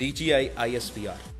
DGI ISPR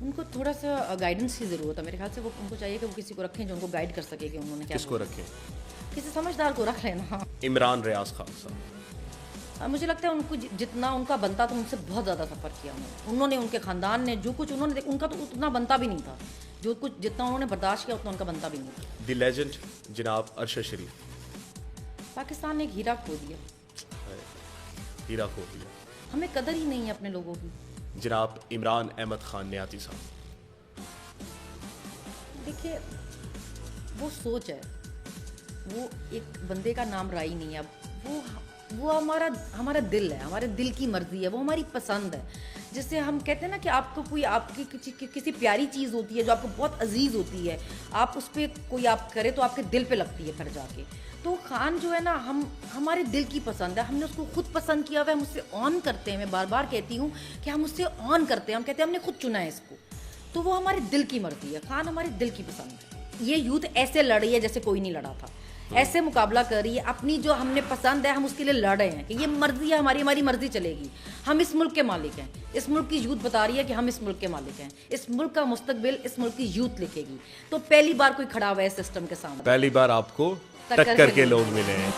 ان کو تھوڑا سا گائیڈنس کی ضرورت ہے میرے خیال سے. وہ ان کو چاہیے کہ وہ کسی کو رکھیں جو ان کو گائیڈ کر سکے کہ انہوں نے کیا. کس کو رکھیں؟ کسی سمجھدار کو رکھ لینا. عمران ریاض خان صاحب مجھے لگتا ہے ان کو جتنا ان کا بنتا تھا ان سے بہت زیادہ سفر کیا انہوں نے. ان کے خاندان نے جو کچھ انہوں نے, ان کا تو اتنا بنتا بھی نہیں تھا. جو کچھ جتنا انہوں نے برداشت کیا اتنا ان کا بنتا بھی نہیں تھا. دی لیجنڈ جناب ارشد شریف. پاکستان نے ایک ہیرا کھو دیا. ہیرا کھو دیا. ہمیں قدر ہی نہیں ہے اپنے لوگوں کی. جناب عمران احمد خان نیاتی صاحب. دیکھیے وہ سوچ ہے, وہ ایک بندے کا نام رائی نہیں ہے. اب وہ ہمارا دل ہے, ہمارے دل کی مرضی ہے, وہ ہماری پسند ہے. جسے ہم کہتے ہیں نا کہ آپ کو کوئی آپ کی کسی پیاری چیز ہوتی ہے جو آپ کو بہت عزیز ہوتی ہے, آپ اس پہ کوئی آپ کرے تو آپ کے دل پہ لگتی ہے پھر جا کے. تو خان جو ہے نا ہمارے دل کی پسند ہے. ہم نے اس کو خود پسند کیا ہوا ہے, ہم اس سے آن کرتے ہیں. میں بار بار کہتی ہوں کہ ہم اس سے آن کرتے ہیں. ہم کہتے ہیں ہم نے خود چنا ہے اس کو. تو وہ ہمارے دل کی مرضی ہے. خان ہمارے دل کی پسند ہے. یہ یوتھ ایسے لڑ رہی ہے جیسے کوئی نہیں لڑا تھا, ایسے مقابلہ کر رہی ہے. اپنی جو ہم نے پسند ہے ہم اس کے لیے لڑ رہے ہیں کہ یہ مرضی ہے ہماری مرضی چلے گی. ہم اس ملک کے مالک ہیں. اس ملک کی یوتھ بتا رہی ہے کہ ہم اس ملک کے مالک ہیں. اس ملک کا مستقبل اس ملک کی یوتھ لکھے گی. تو پہلی بار کوئی کھڑا ہوا ہے سسٹم کے سامنے, پہلی بار آپ کو ٹکر کے لوگ ملے ہیں.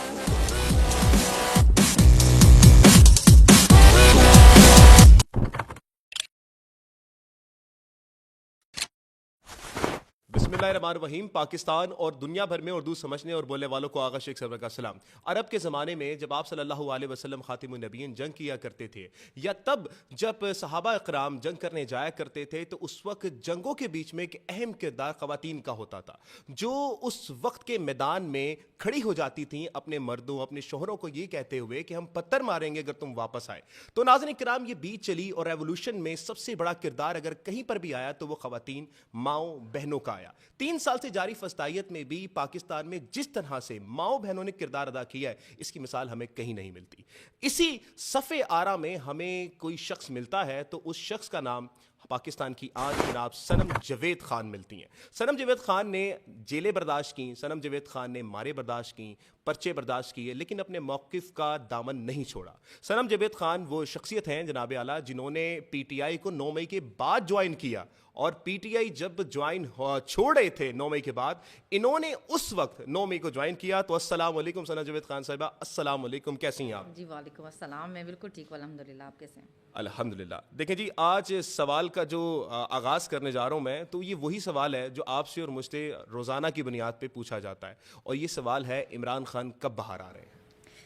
بسم اللہ الرحمن الرحیم. پاکستان اور دنیا بھر میں اردو سمجھنے اور بولنے والوں کو آغا شیخ سرور کا سلام. عرب کے زمانے میں جب آپ صلی اللہ علیہ وسلم خاتم النبیین جنگ کیا کرتے تھے, یا تب جب صحابہ اکرام جنگ کرنے جایا کرتے تھے, تو اس وقت جنگوں کے بیچ میں ایک اہم کردار خواتین کا ہوتا تھا, جو اس وقت کے میدان میں کھڑی ہو جاتی تھیں اپنے مردوں اپنے شوہروں کو یہ کہتے ہوئے کہ ہم پتھر ماریں گے اگر تم واپس آئے. تو ناظرین کرام, یہ بیچ چلی اور ریولوشن میں سب سے بڑا کردار اگر کہیں پر بھی آیا تو وہ خواتین ماؤں بہنوں کا آیا. 3 سال سے جاری فسطائیت میں بھی پاکستان میں جس طرح سے ماؤں بہنوں نے کردار ادا کیا ہے, اس کی مثال ہمیں کہیں نہیں ملتی. اسی صفِ آرا میں ہمیں کوئی شخص ملتا ہے تو اس شخص کا نام پاکستان کی آن جناب صنم جاوید خان ملتی ہیں. صنم جاوید خان نے جیلیں برداشت کی, صنم جاوید خان نے مارے برداشت کی, پرچے برداشت کیے, لیکن اپنے موقف کا دامن نہیں چھوڑا. صنم جاوید خان وہ شخصیت ہیں جناب اعلیٰ جنہوں نے پی ٹی آئی کو 9 مئی کے بعد جوائن کیا, اور پی ٹی آئی جب جوائن چھوڑ رہے تھے 9 مئی کے بعد, انہوں نے اس وقت 9 مئی کو جوائن کیا. تو السلام علیکم صنم جاوید خان صاحبہ, السلام علیکم, کیسی ہیں آپ؟ جی وعلیکم السلام, میں بالکل ٹھیک ہوں الحمدللہ. آپ کیسے ہیں؟ الحمدللہ. دیکھیں جی, آج سوال کا جو آغاز کرنے جا رہا ہوں میں, تو یہ وہی سوال ہے جو آپ سے اور مجھ سے روزانہ کی بنیاد پہ پوچھا جاتا ہے, اور یہ سوال ہے عمران خان کب باہر آ رہے ہیں,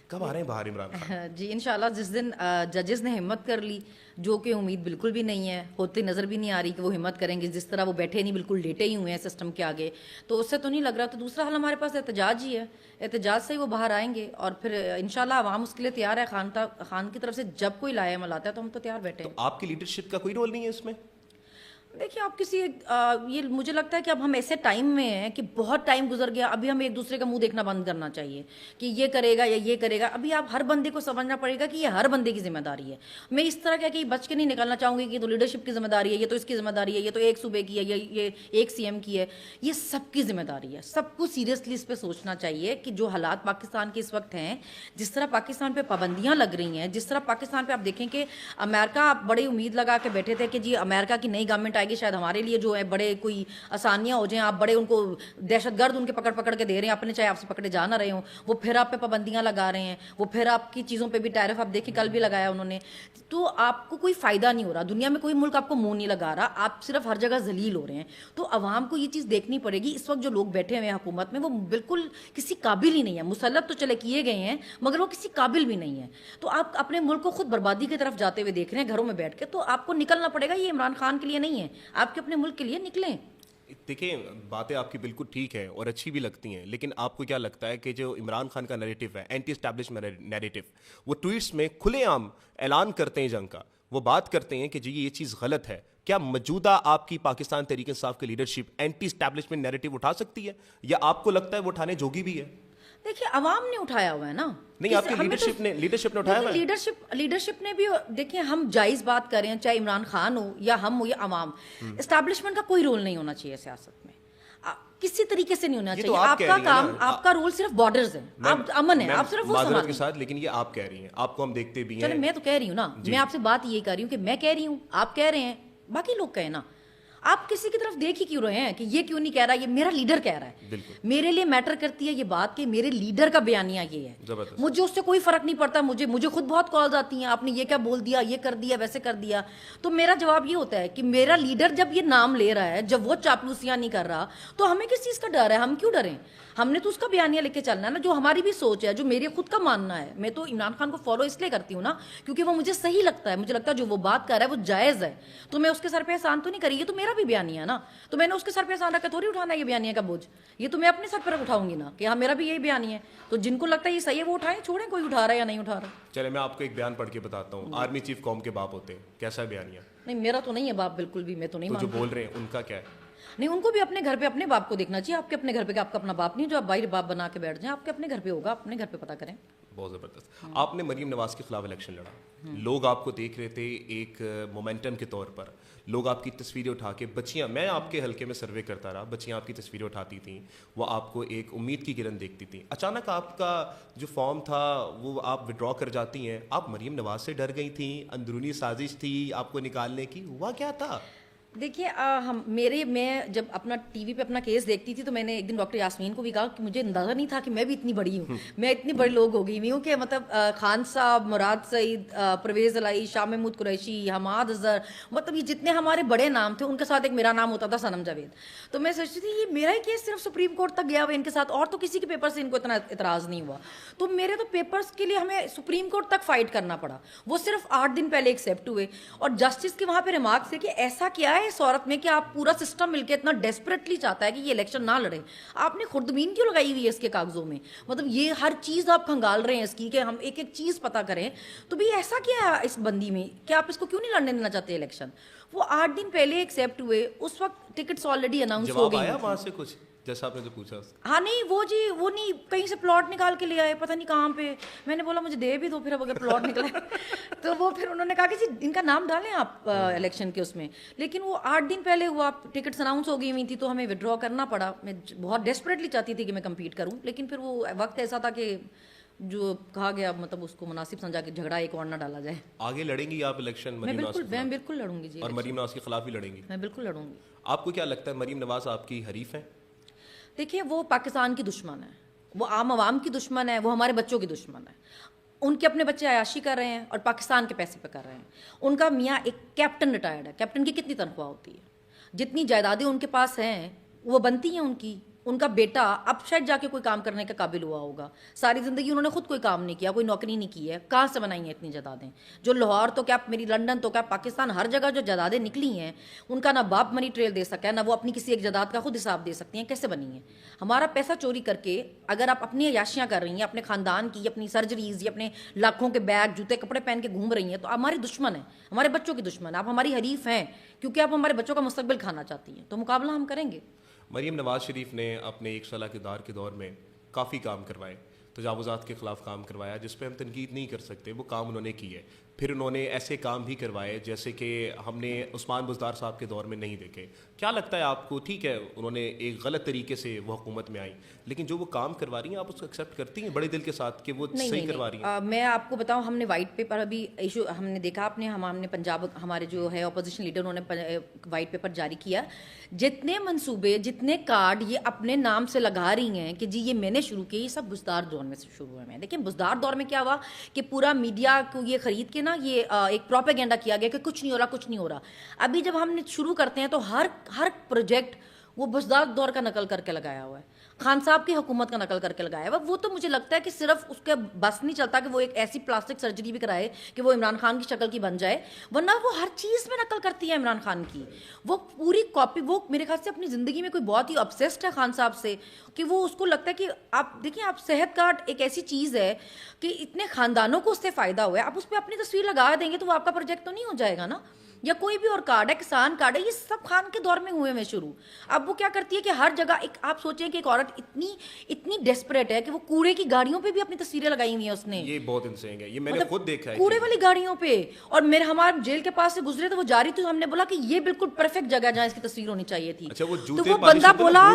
کب آ رہے ہیں باہر عمران خان؟ جی انشاءاللہ جس دن ججز نے ہمت کر لی, جو کہ امید بالکل بھی نہیں ہے, ہوتی نظر بھی نہیں آ رہی کہ وہ ہمت کریں گے. جس طرح وہ بیٹھے نہیں, بالکل لیٹے ہی ہوئے ہیں سسٹم کے آگے, تو اس سے تو نہیں لگ رہا. تو دوسرا حل ہمارے پاس احتجاج ہی ہے, احتجاج سے ہی وہ باہر آئیں گے, اور پھر انشاءاللہ عوام اس کے لیے تیار ہے. خان کی طرف سے جب کوئی لائے عمل آتا ہے تو ہم تو تیار بیٹھے ہیں. تو آپ کی لیڈرشپ کا کوئی رول نہیں ہے اس میں؟ دیکھیے آپ کسی یہ مجھے لگتا ہے کہ اب ہم ایسے ٹائم میں ہیں کہ بہت ٹائم گزر گیا, ابھی ہمیں ایک دوسرے کا منہ دیکھنا بند کرنا چاہیے کہ یہ کرے گا یا یہ کرے گا. ابھی آپ ہر بندے کو سمجھنا پڑے گا کہ یہ ہر بندے کی ذمہ داری ہے. میں اس طرح کہ بچ کے نہیں نکلنا چاہوں گی کہ یہ تو لیڈرشپ کی ذمہ داری ہے, یہ تو اس کی ذمہ داری ہے, یہ تو ایک صوبے کی ہے, یہ ایک سی ایم کی ہے. یہ سب کی ذمہ داری ہے. سب کو سیریسلی اس پہ سوچنا چاہیے کہ جو حالات پاکستان کے اس وقت ہیں, جس طرح پاکستان پہ پابندیاں لگ رہی ہیں, جس طرح پاکستان پہ آپ دیکھیں کہ امریکہ, آپ بڑی امید لگا کے بیٹھے تھے کہ جی امریکہ کی نئی گورنمنٹ آئے گی, شاید ہمارے لیے جو ہے بڑے کوئی آسانیاں ہو جائیں. آپ بڑے ان کو دہشت گرد ان کے پکڑ کے دے رہے ہیں اپنے, چاہے آپ سے پکڑے جا نہ رہے ہوں. وہ پھر آپ پہ پابندیاں لگا رہے ہیں, وہ پھر آپ کی چیزوں پہ بھی ٹیرف, آپ دیکھیں کل بھی لگایا انہوں نے. تو آپ کو کوئی فائدہ نہیں ہو رہا, دنیا میں کوئی ملک آپ کو منہ نہیں لگا رہا, آپ صرف ہر جگہ ذلیل ہو رہے ہیں. تو عوام کو یہ چیز دیکھنی پڑے گی. اس وقت جو لوگ بیٹھے ہوئے ہیں حکومت میں, وہ بالکل کسی قابل ہی نہیں ہے. مسلط تو چلے کیے گئے ہیں مگر وہ کسی قابل بھی نہیں ہے. تو آپ اپنے ملک کو خود بربادی کی طرف جاتے ہوئے دیکھ رہے ہیں گھروں میں بیٹھ کے. تو آپ کو نکلنا پڑے گا. یہ عمران خان کے لیے نہیں ہے, آپ کے اپنے ملک کے لیے نکلیں. دیکھیں باتیں آپ کی بالکل ٹھیک ہیں اور اچھی بھی لگتی ہیں, لیکن آپ کو کیا لگتا ہے کہ جو عمران خان کا نیریٹو ہے, اینٹی اسٹیبلشمنٹ نیریٹو, وہ ٹویٹس میں کھلے عام اعلان کرتے ہیں جنگ کا, وہ بات کرتے ہیں کہ جی یہ چیز غلط ہے. کیا موجودہ آپ کی پاکستان تحریک انصاف کی لیڈرشپ اینٹی اسٹیبلشمنٹ نیریٹو اٹھا سکتی ہے, یا آپ کو لگتا ہے وہ اٹھانے جوگی بھی ہے؟ دیکھیے عوام نے اٹھایا ہوا ہے نا. نہیں, آپ کی لیڈرشپ نے اٹھایا ہوا ہے. لیڈرشپ نے بھی, دیکھیں ہم جائز بات کر رہے ہیں, چاہے عمران خان ہو یا ہم ہو یا عوام, اسٹیبلشمنٹ کا کوئی رول نہیں ہونا چاہیے سیاست میں, کسی طریقے سے نہیں ہونا چاہیے. آپ کا کام, آپ کا رول صرف بارڈرز ہیں, آپ امن ہے, آپ صرف وہ معذرت کے ساتھ, لیکن یہ آپ کہہ رہی ہیں, آپ کو ہم دیکھتے بھی ہیں. چلے میں تو کہہ رہی ہوں نا, میں آپ سے بات یہ کر رہی ہوں کہ میں کہہ رہی ہوں, آپ کہہ رہے ہیں, باقی لوگ کہیں نا. آپ کسی کی طرف دیکھ ہی کیوں رہے ہیں کہ یہ کیوں نہیں کہہ رہا, یہ میرا لیڈر کہہ رہا ہے. میرے لیے میٹر کرتی ہے یہ بات کہ میرے لیڈر کا بیانیہ یہ ہے, مجھے اس سے کوئی فرق نہیں پڑتا. مجھے خود بہت کالز آتی ہیں, آپ نے یہ کیا بول دیا, یہ کر دیا, ویسے کر دیا. تو میرا جواب یہ ہوتا ہے کہ میرا لیڈر جب یہ نام لے رہا ہے, جب وہ چاپلوسیاں نہیں کر رہا, تو ہمیں کس چیز کا ڈر ہے؟ ہم کیوں ڈریں؟ ہم نے تو اس کا بیانیہ لے کے چلنا ہے نا, جو ہماری بھی سوچ ہے, جو میرے خود کا ماننا ہے. میں تو عمران خان کو فالو اس لیے کرتی ہوں نا کیونکہ وہ مجھے صحیح لگتا ہے, مجھے لگتا ہے جو وہ بات کر رہا ہے وہ جائز ہے. تو میں اس کے سر پہ احسان تو نہیں کری, یہ تو میرا بھی بیانیہ ہے نا, تو میں نے اس کے سر پہ احسان رکھا تھوڑی اٹھانا ہے یہ بیانیہ کا بوجھ. یہ تو میں اپنے سر پر اٹھاؤں گی نا کہ ہاں میرا بھی یہی بیانیہ ہے. تو جن کو لگتا ہے یہ صحیح ہے وہ اٹھائیں, چھوڑیں کوئی اٹھا رہا ہے یا نہیں اٹھا رہا. چلے میں آپ کو ایک بیان پڑھ کے بتاتا ہوں. آرمی چیف قوم کے باپ ہوتے ہیں, کیسا بیانیہ؟ نہیں میرا تو نہیں ہے باپ بالکل بھی, میں تو نہیں جو بول رہے ہیں ان کا کیا ہے؟ نہیں, ان کو بھی اپنے گھر پہ اپنے باپ کو دیکھنا چاہیے. آپ کے اپنے گھر پہ آپ کا اپنا باپ نہیں جو آپ باہر باپ بنا کے بیٹھ جائیں, آپ کے اپنے گھر پہ ہوگا, اپنے گھر پہ پتہ کریں. بہت زبردست. آپ نے مریم نواز کے خلاف الیکشن لڑا, لوگ آپ کو دیکھ رہے تھے ایک مومنٹم کے طور پر, لوگ آپ کی تصویریں اٹھا کے, بچیاں, میں آپ کے حلقے میں سروے کرتا رہا, بچیاں آپ کی تصویریں اٹھاتی تھیں, وہ آپ کو ایک امید کی کرن دیکھتی تھیں. اچانک آپ کا جو فارم تھا وہ آپ وڈرا کر جاتی ہیں. آپ مریم نواز سے ڈر گئی تھیں, اندرونی سازش تھی آپ کو نکالنے کی, ہوا کیا تھا؟ دیکھیے میں جب اپنا ٹی وی پہ اپنا کیس دیکھتی تھی تو میں نے ایک دن ڈاکٹر یاسمین کو بھی کہا کہ مجھے اندازہ نہیں تھا کہ میں بھی اتنی بڑی ہوں, میں اتنے بڑے لوگ ہو گئی ہوئی ہوں کہ مطلب خان صاحب, مراد سعید, پرویز الہی, شاہ محمود قریشی, حماد اظہر, مطلب یہ جتنے ہمارے بڑے نام تھے ان کے ساتھ ایک میرا نام ہوتا تھا صنم جاوید. تو میں سوچتی تھی یہ میرا ہی کیس صرف سپریم کورٹ تک گیا ہوا ان کے ساتھ, اور تو کسی کے پیپر سے ان کو اتنا اعتراض نہیں ہوا. تو میرے تو پیپرس کے لیے ہمیں سپریم کورٹ تک فائٹ کرنا پڑا, وہ صرف 8 دن پہلے ایکسیپٹ ہوئے. اور جسٹس کے وہاں پہ ریمارکس تھے کہ ایسا کیا ہے اس عورت میں کہ آپ پورا سسٹم مل کے اتنا ڈیسپریٹلی چاہتا ہے کہ یہ الیکشن نہ لڑے, آپ نے خردبین کیوں لگائی ہوئی ہے اس کے کاغذوں میں, مطلب یہ ہر چیز آپ کھنگال رہے ہیں اس کی کہ ہم ایک ایک چیز پتہ کریں. تو بھی ایسا کیا ہے اس بندی میں کہ آپ اس کو کیوں نہیں لڑنے دینا چاہتے الیکشن؟ وہ 8 دن پہلے ایکسیپٹ ہوئے, اس وقت ٹکٹس آلریڈی اناؤنس ہو گئی. جواب آیا وہاں سے کچھ جیسا آپ نے جو پوچھا؟ ہاں نہیں, وہ نہیں, کہیں سے پلاٹ نکال کے لے آئے, پتہ نہیں کہاں پہ. میں نے بولا مجھے دے بھی دو پھر اب اگر پلاٹ نکلا. تو وہ پھر انہوں نے کہا کہ جی ان کا نام ڈالیں آپ الیکشن کے اس میں. لیکن وہ 8 دن پہلے ہوا, ٹکٹس اناؤنس ہو گئی ہوئی تھی, تو ہمیں ودرا کرنا پڑا. میں بہت ڈیسپریٹلی چاہتی تھی کہ میں کمپیٹ کروں, لیکن پھر وہ وقت ایسا تھا کہ جو کہا گیا مطلب اس کو مناسب سمجھا کہ جھگڑا ایک اور نہ ڈالا جائے. آگے لڑیں گی آپ الیکشن؟ میں بالکل لڑوں گی جی, اور مریم نواز کے خلاف ہی لڑیں گی؟ میں بالکل لڑوں گی. آپ کو کیا لگتا ہے مریم نواز آپ کی حریف ہیں؟ دیکھیے وہ پاکستان کی دشمن ہے, وہ عام عوام کی دشمن ہے, وہ ہمارے بچوں کی دشمن ہے. ان کے اپنے بچے عیاشی کر رہے ہیں اور پاکستان کے پیسے پہ کر رہے ہیں. ان کا میاں ایک کیپٹن ریٹائرڈ ہے, کیپٹن کی کتنی تنخواہ ہوتی ہے؟ جتنی جائیدادیں ان کے پاس ہیں وہ بنتی ہیں ان کی. ان کا بیٹا اب شاید جا کے کوئی کام کرنے کا قابل ہوا ہوگا, ساری زندگی انہوں نے خود کوئی کام نہیں کیا, کوئی نوکری نہیں کی ہے, کہاں سے بنائی ہیں اتنی جائیدادیں؟ جو لاہور تو کیا میری لندن تو کیا پاکستان ہر جگہ جو جائیدادیں نکلی ہیں ان کا نہ باپ منی ٹریل دے سکا ہے, نہ وہ اپنی کسی ایک جائیداد کا خود حساب دے سکتی ہیں. کیسے بنی ہیں؟ ہمارا پیسہ چوری کر کے اگر آپ اپنی عیاشیاں کر رہی ہیں, اپنے خاندان کی, اپنی سرجریز یا اپنے لاکھوں کے بیگ جوتے کپڑے پہن کے گھوم رہی ہیں, تو ہماری دشمن ہے, ہمارے بچوں کی دشمن ہے. آپ ہماری حریف ہیں کیونکہ آپ ہمارے بچوں کا مستقبل کھانا چاہتی ہیں, تو مقابلہ ہم کریں گے. مریم نواز شریف نے اپنے 1 سالہ اقتدار کے دور میں کافی کام کروائے, تجاوزات کے خلاف کام کروایا, جس پہ ہم تنقید نہیں کر سکتے, وہ کام انہوں نے کی ہے. پھر انہوں نے ایسے کام بھی کروائے جیسے کہ ہم نے عثمان بزدار صاحب کے دور میں نہیں دیکھے. کیا لگتا ہے آپ کو؟ ٹھیک ہے انہوں نے ایک غلط طریقے سے وہ حکومت میں آئیں, لیکن جو وہ کام کروا رہی ہیں آپ اس کو ایکسیپٹ کرتی ہیں بڑے دل کے ساتھ کہ وہ صحیح کروا رہی ہیں؟ میں آپ کو بتاؤں, ہم نے وائٹ پیپر ابھی ایشو ہم نے دیکھا, ہم نے پنجاب ہمارے جو ہے اپوزیشن لیڈر انہوں نے وائٹ پیپر جاری کیا. جتنے منصوبے, جتنے کارڈ یہ اپنے نام سے لگا رہی ہیں کہ جی یہ میں نے شروع کیے, یہ سب بزدار دور میں سے شروع ہوئے ہیں. لیکن بزدار دور میں کیا ہوا کہ پورا میڈیا کو یہ خرید کے نا یہ ایک پروپیگنڈا کیا گیا کہ کچھ نہیں ہو رہا, کچھ نہیں ہو رہا. ابھی جب ہم نے شروع کرتے ہیں تو ہر پروجیکٹ وہ بزدار دور کا نقل کر کے لگایا ہوا ہے, خان صاحب کی حکومت کا نقل کر کے لگایا ہوا. وہ تو مجھے لگتا ہے کہ صرف اس کے بس نہیں چلتا کہ وہ ایک ایسی پلاسٹک سرجری بھی کرائے کہ وہ عمران خان کی شکل کی بن جائے, ورنہ وہ ہر چیز میں نقل کرتی ہے عمران خان کی. وہ پوری کاپی, وہ میرے خیال سے اپنی زندگی میں کوئی بہت ہی obsessed ہے خان صاحب سے, کہ وہ اس کو لگتا ہے کہ آپ دیکھیں, آپ صحت کارڈ ایک ایسی چیز ہے کہ اتنے خاندانوں کو اس سے فائدہ ہوا ہے, آپ اس پہ اپنی تصویر لگا دیں گے تو وہ آپ کا پروجیکٹ تو نہیں ہو جائے گا نا. یا کوئی بھی اور کارڈ ہے, کسان کارڈ ہے, یہ سب خان کے دور میں ہوئے ہیں شروع. اب وہ کیا کرتی ہے کہ ہر جگہ ایک, آپ سوچیں کہ ایک عورت اتنی ڈیسپریٹ ہے کہ وہ کوڑے کی گاڑیوں پہ بھی اپنی تصویریں لگائی ہوئی ہیں اس نے. یہ بہت انسین ہے, یہ میں نے خود دیکھا ہے کوڑے والی گاڑیوں پہ. اور ہمارے جیل کے پاس سے گزرے تو وہ جاری تھی, ہم نے بولا کہ یہ بالکل پرفیکٹ جگہ جہاں اس کی تصویر ہونی چاہیے تھی. تو وہ بندہ بولا,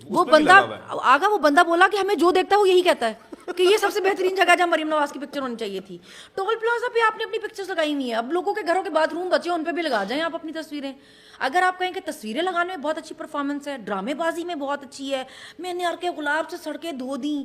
وہ بندہ بولا کہ ہمیں جو دیکھتا ہے وہ یہی کہتا ہے. کہ یہ سب سے بہترین جگہ جہاں مریم نواز کی پکچر ہونی چاہیے تھی. ٹول پلازا پہ آپ نے اپنی پکچرز لگائی ہوئی ہیں, اب لوگوں کے گھروں کے باتھ روم بچے ہیں ان پہ بھی لگا جائیں آپ اپنی تصویریں. اگر آپ کہیں کہ تصویریں لگانے میں بہت اچھی پرفارمنس ہے, ڈرامے بازی میں بہت اچھی ہے, میں نے عرق گلاب سے سڑکیں دھو دیں,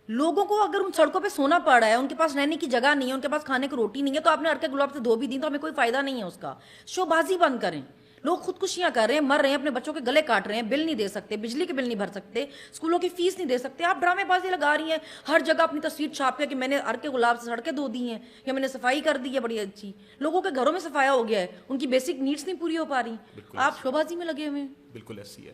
لوگوں کو اگر ان سڑکوں پہ سونا پڑ رہا ہے, ان کے پاس رہنے کی جگہ نہیں ہے, ان کے پاس کھانے کی روٹی نہیں ہے, تو آپ نے عرق گلاب سے دھو بھی دی تو ہمیں کوئی فائدہ نہیں ہے اس کا. شو بازی بند کریں. لوگ خودکشیاں کر رہے ہیں, مر رہے ہیں, اپنے بچوں کے گلے کاٹ رہے ہیں, بل نہیں دے سکتے, بجلی کے بل نہیں بھر سکتے, اسکولوں کی فیس نہیں دے سکتے, آپ ڈرامے بازی لگا رہی ہیں ہر جگہ اپنی تصویر چھاپ کے کہ میں نے عرق گلاب سے سڑکیں دھو دی ہیں یا میں نے صفائی کر دی ہے بڑی اچھی. لوگوں کے گھروں میں صفایا ہو گیا ہے, ان کی بیسک نیڈس نہیں پوری ہو پا رہی, آپ شو بازی میں لگے ہوئے ہیں. بالکل ایسی ہے.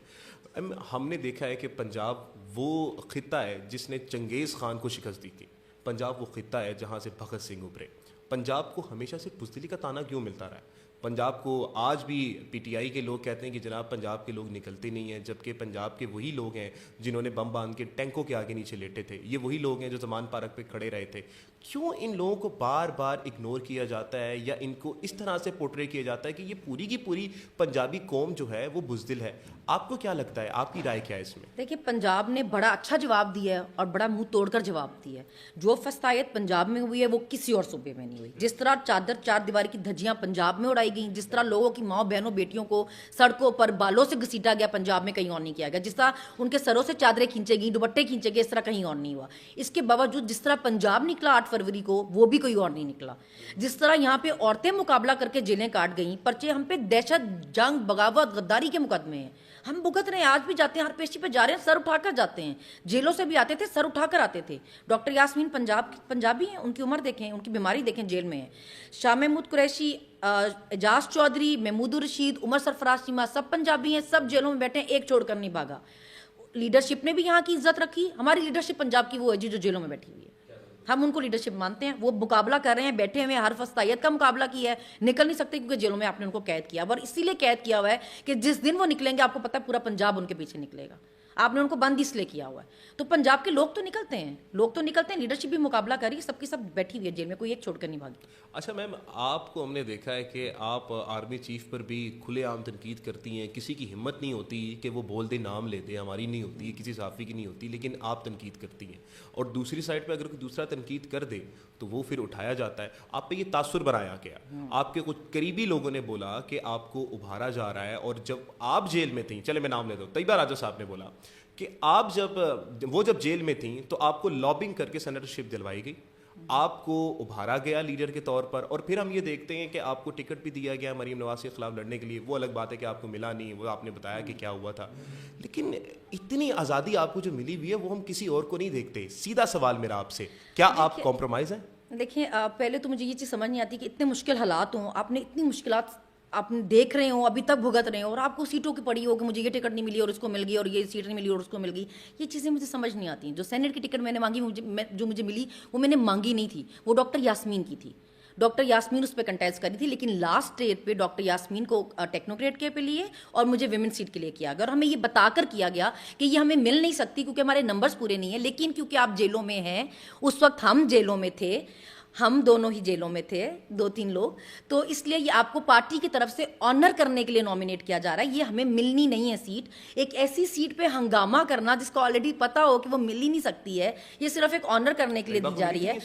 ہم نے دیکھا ہے کہ پنجاب وہ خطہ ہے جس نے چنگیز خان کو شکست دی تھی. پنجاب وہ خطہ ہے جہاں سے بھگت سنگھ ابھرے. پنجاب کو ہمیشہ سے بزدلی کا تانا کیوں ملتا رہا ہے؟ پنجاب کو آج بھی پی ٹی آئی کے لوگ کہتے ہیں کہ جناب پنجاب کے لوگ نکلتے نہیں ہیں, جبکہ پنجاب کے وہی لوگ ہیں جنہوں نے بم باندھ کے ٹینکوں کے آگے نیچے لیٹے تھے. یہ وہی لوگ ہیں جو زمان پارک پہ کھڑے رہے تھے. کیوں ان لوگوں کو بار بار اگنور کیا جاتا ہے یا ان کو اس طرح سے پورٹرے کیا جاتا ہے کہ یہ پوری کی پوری پنجابی قوم جو ہے وہ بزدل ہے؟ آپ کو کیا لگتا ہے, آپ کی رائے کیا ہے اس میں؟ دیکھیے, پنجاب نے بڑا اچھا جواب دیا ہے اور بڑا منہ توڑ کر جواب دیا ہے. جو فسطائیت پنجاب میں ہوئی ہے وہ کسی اور صوبے میں نہیں ہوئی. جس طرح چار دیواری کی دھجیاں پنجاب میں اڑائی گئیں, جس طرح لوگوں کی ماں بہنوں بیٹیوں کو سڑکوں پر بالوں سے گھسیٹا گیا, پنجاب میں کہیں اور نہیں کیا گیا. جس طرح ان کے سروں سے چادریں کھینچے گئی, دوپٹے کھینچے گئے, اس طرح کہیں اور نہیں ہوا. اس کے باوجود جس طرح پنجاب نکلا 8 فروری کو, وہ بھی کوئی اور نہیں نکلا. جس طرح یہاں پہ عورتیں مقابلہ کر کے جیلیں کاٹ گئیں, پرچے ہم پہ دہشت, جنگ, بغاوت, غداری کے مقدمے ہیں, ہم بھگت رہے ہیں. آج بھی جاتے ہیں, ہر پیشی پہ جا رہے ہیں, سر اٹھا کر جاتے ہیں. جیلوں سے بھی آتے تھے, سر اٹھا کر آتے تھے. ڈاکٹر یاسمین پنجابی ہیں, ان کی عمر دیکھیں, ان کی بیماری دیکھیں, جیل میں ہیں. شاہ محمود قریشی, اعجاز چودھری, محمود الرشید, عمر سرفراز چیمہ, سب پنجابی ہیں, سب جیلوں میں بیٹھے ہیں, ایک چھوڑ کر نہیں بھاگا. لیڈرشپ نے بھی یہاں کی عزت رکھی. ہماری لیڈرشپ پنجاب کی وہ ہے جو جیلوں میں بیٹھی ہوئی ہے, ہم ان کو لیڈرشپ مانتے ہیں. وہ مقابلہ کر رہے ہیں, بیٹھے ہوئے, ہر فسطائیت کا مقابلہ کیا ہے, نکل نہیں سکتے کیونکہ جیلوں میں آپ نے ان کو قید کیا, اور اسی لیے قید کیا ہوا ہے کہ جس دن وہ نکلیں گے آپ کو پتہ ہے پورا پنجاب ان کے پیچھے نکلے گا. آپ نے ان کو بند اس لیے کیا ہوا ہے. تو پنجاب کے لوگ تو نکلتے ہیں, لیڈرشپ بھی مقابلہ کری, سب کی سب بیٹھی ہوئی ہے جیل میں, کوئی ایک چھوڑ کر نہیں بھاگی. اچھا میم, آپ کو ہم نے دیکھا ہے کہ آپ آرمی چیف پر بھی کھلے عام تنقید کرتی ہیں. کسی کی ہمت نہیں ہوتی کہ وہ بول دے, نام لے دے, ہماری نہیں ہوتی, کسی صحافی کی نہیں ہوتی, لیکن آپ تنقید کرتی ہیں. اور دوسری سائڈ پہ اگر کوئی دوسرا تنقید کر دے تو وہ پھر اٹھایا جاتا ہے. آپ پہ یہ تاثر بنایا گیا, آپ کے کچھ قریبی لوگوں نے بولا کہ آپ کو ابھارا جا رہا ہے. اور جب آپ جیل میں تھیں, چلے میں نام لیتا ہوں, طیبہ راجہ صاحب نے بولا کہ آپ جب جیل میں تھیں تو آپ کو لابنگ کر کے سینیٹرشپ دلوائی گئی, آپ کو ابھارا گیا لیڈر کے طور پر, اور پھر ہم یہ دیکھتے ہیں کہ آپ کو ٹکٹ بھی دیا گیا مریم نواز کے خلاف لڑنے کے لیے. وہ الگ بات ہے کہ آپ کو ملا نہیں, وہ آپ نے بتایا کہ کیا ہوا تھا, لیکن اتنی آزادی آپ کو جو ملی ہوئی ہے وہ ہم کسی اور کو نہیں دیکھتے. سیدھا سوال میرا آپ سے, کیا آپ کمپرومائز ہیں؟ دیکھیں, پہلے تو مجھے یہ چیز سمجھ نہیں آتی کہ اتنے مشکل حالات ہوں, آپ نے اتنی مشکلات آپ دیکھ رہے ہوں, ابھی تک بھگت رہے ہوں, اور آپ کو سیٹوں کی پڑی ہو کہ مجھے یہ ٹکٹ نہیں ملی اور اس کو مل گئی, اور یہ سیٹ نہیں ملی اور اس کو مل گئی. یہ چیزیں مجھے سمجھ نہیں آتی. جو سینٹ کی ٹکٹ میں نے مانگی, جو مجھے ملی وہ میں نے مانگی نہیں تھی, وہ ڈاکٹر یاسمین کی تھی. ڈاکٹر یاسمین اس پہ کنٹیسٹ کری تھی, لیکن لاسٹ ڈیٹ پہ ڈاکٹر یاسمین کو ٹیکنوکریٹ کے پہ لیے اور مجھے ویمن سیٹ کے لیے کیا گیا. اور ہمیں یہ بتا کر کیا گیا کہ یہ ہمیں مل نہیں سکتی کیونکہ ہمارے نمبرز پورے نہیں ہیں, لیکن کیونکہ آپ جیلوں میں ہیں, اس وقت ہم جیلوں میں تھے, ہم دونوں ہی جیلوں میں تھے, 2-3 لوگ, تو اس لیے یہ آپ کو پارٹی کی طرف سے آنر کرنے کے لیے نامینیٹ کیا جا رہا ہے. یہ ہمیں ملنی نہیں ہے سیٹ. ایک ایسی سیٹ پہ ہنگامہ کرنا جس کو آلریڈی پتا ہو کہ وہ مل ہی نہیں سکتی ہے, یہ صرف ایک آنر کرنے کے لیے دی جا رہی ہے.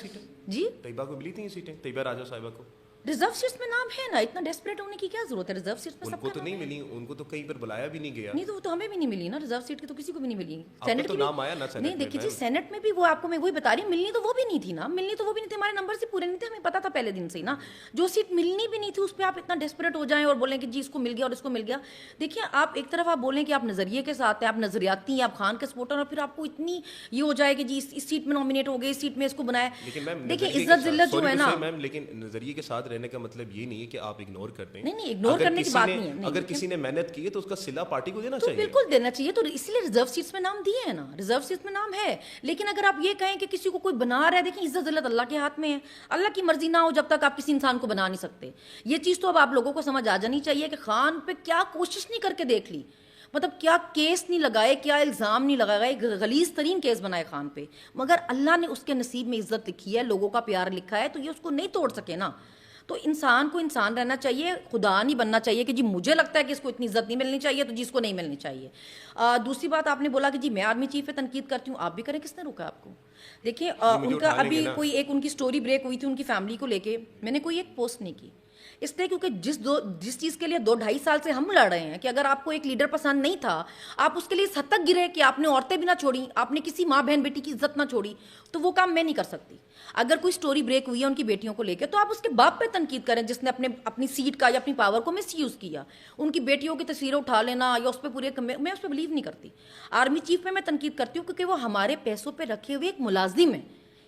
جی, طیبہ کو ملی تھیں یہ سیٹیں, طیبہ راجہ صاحبہ کو ریزرو سیٹس میں نام ہے نا, اتنا ڈیسپریٹ ہونے کی کیا ضرورت ہے. ریزرو سیٹس میں ان سب کو کا تو نہیں ملی, ان کو تو کہیں پر بلایا بھی نہیں گیا. نہیں, تو ہمیں بھی نہیں ملی نا ریزرو سیٹ کی, تو کسی کو بھی نہیں ملی. سینٹ تو نام آیا نا سینٹ نہیں, دیکھیے جی, سینٹ میں بھی وہ آپ کو میں وہی بتا رہی ہوں, ملنی تو وہ بھی نہیں تھی نا, ملنی تو وہ بھی نہیں تھی, ہمارے نمبر سے پورے نہیں تھے, ہمیں پتا تھا پہلے دن سے ہی نا. جو سیٹ ملنی بھی نہیں تھی اس پہ آپ اتنا ڈیسپریٹ ہو جائیں اور بولیں کہ جی اس کو مل گیا اور اس کو مل گیا. دیکھیے, آپ ایک طرف آپ بولیں کہ آپ نظریے کے ساتھ ہیں, آپ نظریاتی ہیں, آپ خان کے سپورٹر, اور پھر آپ کو اتنی یہ ہو جائے کہ جی اس سیٹ میں نامینیٹ ہو گئے, اس سیٹ میں اس کو بنایا. دیکھیے, عزت ذلت جو ہے نا میم, لیکن نظریے کے ساتھ رہنے کا مطلب یہ نہیں ہے کہ آپ اگنور کر دیں. نہیں, اگنور کرنے کی بات نہیں ہے. اگر کسی نے محنت کی ہے تو اس کا صلہ پارٹی کو دینا چاہیے. بالکل دینا چاہیے, تو اس لیے ریزرو سیٹس میں نام دیے ہیں نا, ریزرو سیٹس میں نام ہے. لیکن اگر آپ یہ کہیں کہ کسی کو کوئی بنا رہا ہے, دیکھیں عزت ذلت اللہ کے ہاتھ میں ہے. اللہ کی مرضی نہ ہو جب تک آپ کسی انسان کو بنا نہیں سکتے. یہ چیز تو اب آپ لوگوں کو سمجھ آ جانی چاہیے کہ خان پہ کیا کوشش نہیں کر کے دیکھ لی, مطلب کیا کیس نہیں لگائے, کیا الزام نہیں لگایا, ایک غلیظ ترین کیس بنائے خان پہ, مگر اللہ نے اس کے نصیب میں عزت لکھی ہے, لوگوں کا پیار لکھا ہے, تو یہ اس کو نہیں توڑ سکے نا. تو انسان کو انسان رہنا چاہیے, خدا نہیں بننا چاہیے کہ جی مجھے لگتا ہے کہ اس کو اتنی عزت نہیں ملنی چاہیے تو جس کو نہیں ملنی چاہیے. دوسری بات آپ نے بولا کہ جی میں آرمی چیف پہ تنقید کرتی ہوں, آپ بھی کریں, کس نے روکا آپ کو. دیکھیں ان کا ابھی کوئی ایک ان کی سٹوری بریک ہوئی تھی ان کی فیملی کو لے کے, میں نے کوئی ایک پوسٹ نہیں کی اس لیے کیونکہ جس چیز کے لیے 2-2.5 سال سے ہم لڑ رہے ہیں کہ اگر آپ کو ایک لیڈر پسند نہیں تھا, آپ اس کے لیے اس حد تک گرے کہ آپ نے عورتیں بھی نہ چھوڑی, آپ نے کسی ماں بہن بیٹی کی عزت نہ چھوڑی, تو وہ کام میں نہیں کر سکتی. اگر کوئی سٹوری بریک ہوئی ہے ان کی بیٹیوں کو لے کے تو آپ اس کے باپ پہ تنقید کریں جس نے اپنی سیٹ کا یا اپنی پاور کو مس یوز کیا. ان کی بیٹیوں کی تصویریں اٹھا لینا یا اس پہ پورے میں اس پہ بلیو نہیں کرتی. آرمی چیف پہ میں تنقید کرتی ہوں کیونکہ وہ ہمارے پیسوں پہ رکھے ہوئے ایک ملازم ہے,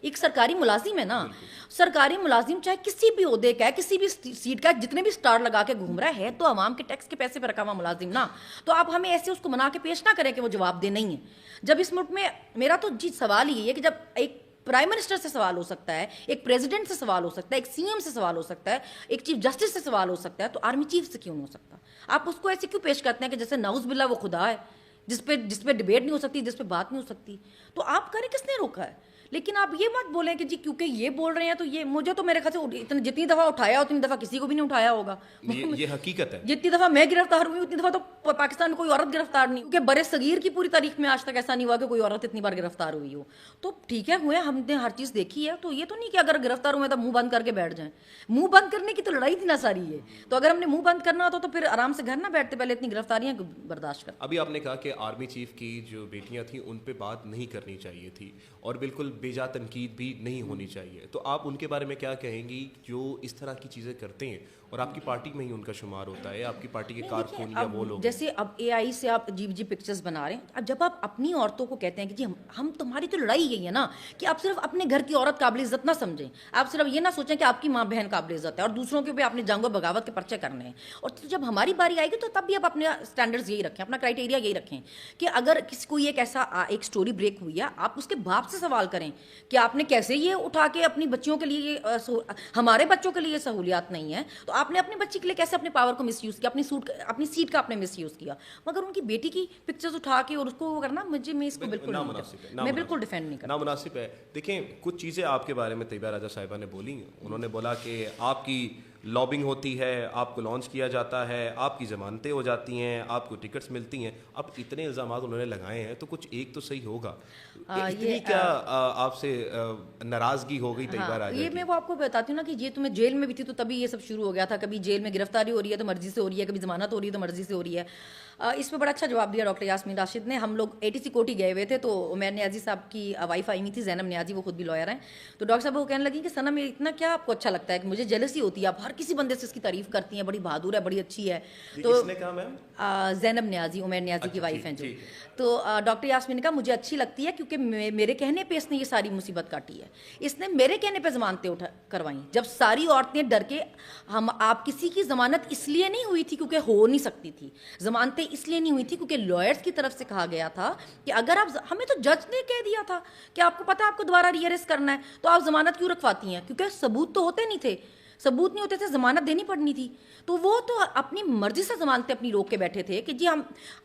ایک سرکاری ملازم ہے نا. سرکاری ملازم چاہے کسی بھی عہدے کا ہے, کسی بھی سیٹ کا, جتنے بھی سٹار لگا کے گھوم رہا ہے تو عوام کے ٹیکس کے پیسے پہ رکھا ہوا ملازم نا. تو آپ ہمیں ایسے اس کو بنا کے پیش نہ کریں کہ وہ جواب دہ نہیں ہے. جب اس ملک میں میرا تو سوال یہ ہے کہ جب ایک پرائم منسٹر سے سوال ہو سکتا ہے, ایک پریزیڈنٹ سے سوال ہو سکتا ہے, ایک سی ایم سے سوال ہو سکتا ہے, ایک چیف جسٹس سے سوال ہو سکتا ہے, تو آرمی چیف سے کیوں نہیں ہو سکتا؟ آپ اس کو ایسے کیوں پیش کرتے ہیں کہ جیسے نعوذ باللہ وہ خدا ہے جس پہ ڈبیٹ نہیں ہو سکتی, جس پہ بات نہیں ہو سکتی. تو آپ کریں کس نے روکا ہے؟ لیکن آپ یہ مت بولیں کہ جی کیونکہ یہ بول رہے ہیں تو یہ, مجھے تو میرے خیال سے جتنی دفعہ اٹھایا اتنی دفعہ کسی کو بھی نہیں اٹھایا ہوگا. یہ حقیقت ہے. جتنی دفعہ میں گرفتار ہوئی اتنی دفعہ تو پاکستان میں کوئی عورت گرفتار نہیں, کیونکہ برے صغیر کی پوری تاریخ میں آج تک ایسا نہیں ہوا کہ کوئی عورت اتنی بار گرفتار ہوئی ہو. تو ٹھیک ہے ہوئے, ہم نے ہر چیز دیکھی ہے, تو یہ تو نہیں کہ اگر گرفتار ہوئے تو منہ بند کر کے بیٹھ جائیں. منہ بند کرنے کی تو لڑائی تھی نا ساری یہ. تو اگر ہم نے منہ بند کرنا ہوتا تو پھر آرام سے گھر نہ بیٹھتے, پہلے اتنی گرفتاریاں برداشت کر. ابھی آپ نے کہا کہ آرمی چیف کی جو بیٹیاں تھیں ان پہ بات نہیں کرنی چاہیے تھی اور بالکل بیجا تنقید بھی نہیں ہونی چاہیے, تو آپ ان کے بارے میں کیا کہیں گی جو اس طرح کی چیزیں کرتے ہیں اور آپ کی پارٹی میں ہی ان کا شمار ہوتا ہے, آپ کی پارٹی کے کارکن یا وہ لوگ؟ جیسے اب اے آئی سے آپ جی پکچرز بنا رہے ہیں, اب جب آپ اپنی عورتوں کو کہتے ہیں کہ جی ہم تمہاری تو لڑائی یہی ہے نا کہ آپ صرف اپنے گھر کی عورت قابل عزت نہ سمجھیں, آپ صرف یہ نہ سوچیں کہ آپ کی ماں بہن قابل عزت ہے اور دوسروں کے بھی آپ نے جنگ و بغاوت کے پرچے کرنے ہیں. اور جب ہماری باری آئے گی تو تب بھی آپ اپنے اسٹینڈرڈز یہی رکھیں, اپنا کرائٹیریا یہی رکھیں کہ اگر کسی کو ایک ایسا ایک سٹوری بریک ہوئی ہے, آپ اس کے باپ سے سوال کریں کہ آپ نے کیسے یہ اٹھا کے اپنی بچیوں کے لیے, ہمارے بچوں کے لیے سہولیات نہیں ہیں تو آپ نے اپنی بچی کے لیے کیسے اپنے پاور کو مس یوز کیا, اپنی سیٹ کا آپ نے مس یوز کیا. مگر ان کی بیٹی کی پکچرز اٹھا کے اور اس کو وہ کرنا, میں اس کو بالکل میں بالکل ڈیفینڈ نہیں کرتا. نامناسب ہے. دیکھیں کچھ چیزیں آپ کے بارے میں طیبہ راجہ صاحبہ نے بولی, انہوں نے بولا کہ آپ کی لابنگ ہوتی ہے, آپ کو لانچ کیا جاتا ہے, آپ کی ضمانتیں ہو جاتی ہیں, آپ کو ٹکٹس ملتی ہیں. اب اتنے الزامات انہوں نے لگائے ہیں تو کچھ ایک تو صحیح ہوگا. اتنی کیا آپ سے ناراضگی ہو گئی طیبہ راجہ؟ یہ میں وہ آپ کو بتاتی ہوں نا کہ یہ تو میں جیل میں بھی تھی تو تبھی یہ سب شروع ہو گیا تھا. کبھی جیل میں گرفتاری ہو رہی ہے تو مرضی سے ہو رہی ہے, کبھی ضمانت ہو رہی ہے تو مرضی سے ہو رہی ہے. اس پہ بڑا اچھا جواب دیا ڈاکٹر یاسمین راشد نے. ہم لوگ ATC کوٹی گئے ہوئے تھے تو عمیر نیازی صاحب کی وائف آئی ہوئی تھی, زینب نیازی, وہ خود بھی لائر ہیں. تو ڈاکٹر صاحب وہ کہنے لگی کہ صنم یہ اتنا کیا آپ کو اچھا لگتا ہے کہ مجھے جیلسی ہوتی ہے, آپ ہر کسی بندے سے اس کی تعریف کرتی ہیں, بڑی بہادر ہے, بڑی اچھی ہے. تو زینب نیازی عمیر نیازی کی وائف ہیں جو. تو ڈاکٹر یاسمین نے کہا مجھے اچھی لگتی ہے کیونکہ میرے کہنے پہ اس نے یہ ساری مصیبت کاٹی ہے, اس نے میرے کہنے پہ ضمانتیں کروائیں. جب ساری عورتیں ڈر کے, آپ کسی کی ضمانت اس لیے نہیں ہوئی تھی کیونکہ ہو نہیں سکتی تھی, ضمانتیں اس لیے نہیں ہوئی تھی کیونکہ لائرز کی طرف سے کہا گیا تھا کہ اگر آپ, ہمیں تو جج نے کہہ دیا تھا کہ آپ کو پتا آپ کو دوبارہ ری اریسٹ کرنا ہے تو آپ ضمانت کیوں رکھواتی ہیں, کیونکہ ثبوت تو ہوتے نہیں تھے, ثبوت نہیں ہوتے تھے, ضمانت دینی پڑنی تھی. تو وہ تو اپنی مرضی سے ضمانتیں اپنی روک کے بیٹھے تھے کہ جی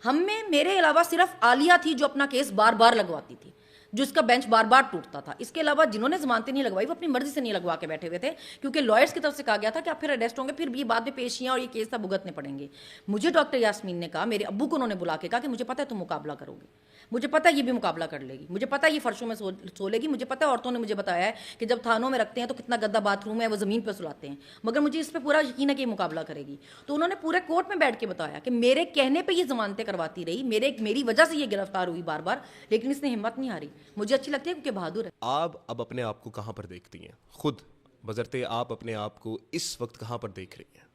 ہم میں میرے علاوہ صرف عالیہ تھی جو اپنا کیس بار بار لگواتی تھی, جو اس کا بینچ بار بار ٹوٹتا تھا. اس کے علاوہ جنہوں نے ضمانتیں نہیں لگوائی وہ اپنی مرضی سے نہیں لگوا کے بیٹھے ہوئے تھے کیونکہ لائرز کی طرف سے کہا گیا تھا کہ آپ پھر اریسٹ ہوں گے, پھر بھی بعد میں پیشیاں اور یہ کیس سب بھگتنے پڑیں گے. مجھے ڈاکٹر یاسمین نے کہا, میرے ابو کو انہوں نے بلا کے کہا کہ مجھے پتہ ہے تم مقابلہ کرو گے, مجھے پتہ ہے یہ بھی مقابلہ کر لے گی, مجھے پتہ ہے یہ فرشوں میں سو لے گی, مجھے پتہ ہے عورتوں نے مجھے بتایا ہے کہ جب تھانوں میں رکھتے ہیں تو کتنا گدا باتھ روم ہے وہ زمین پہ سلاتے ہیں, مگر مجھے اس پہ پورا یقین ہے کہ یہ مقابلہ کرے گی. تو انہوں نے پورے کورٹ میں بیٹھ کے بتایا کہ میرے کہنے پہ یہ ضمانتیں کرواتی رہی, میری وجہ سے یہ گرفتار ہوئی بار بار, لیکن اس نے ہمت نہیں ہاری. مجھے اچھی لگتی ہے کیونکہ بہادر ہے. آپ اب اپنے آپ کو کہاں پر دیکھتی ہیں خود بذرتے آپ اپنے آپ کو اس وقت کہاں پر دیکھ رہی ہیں؟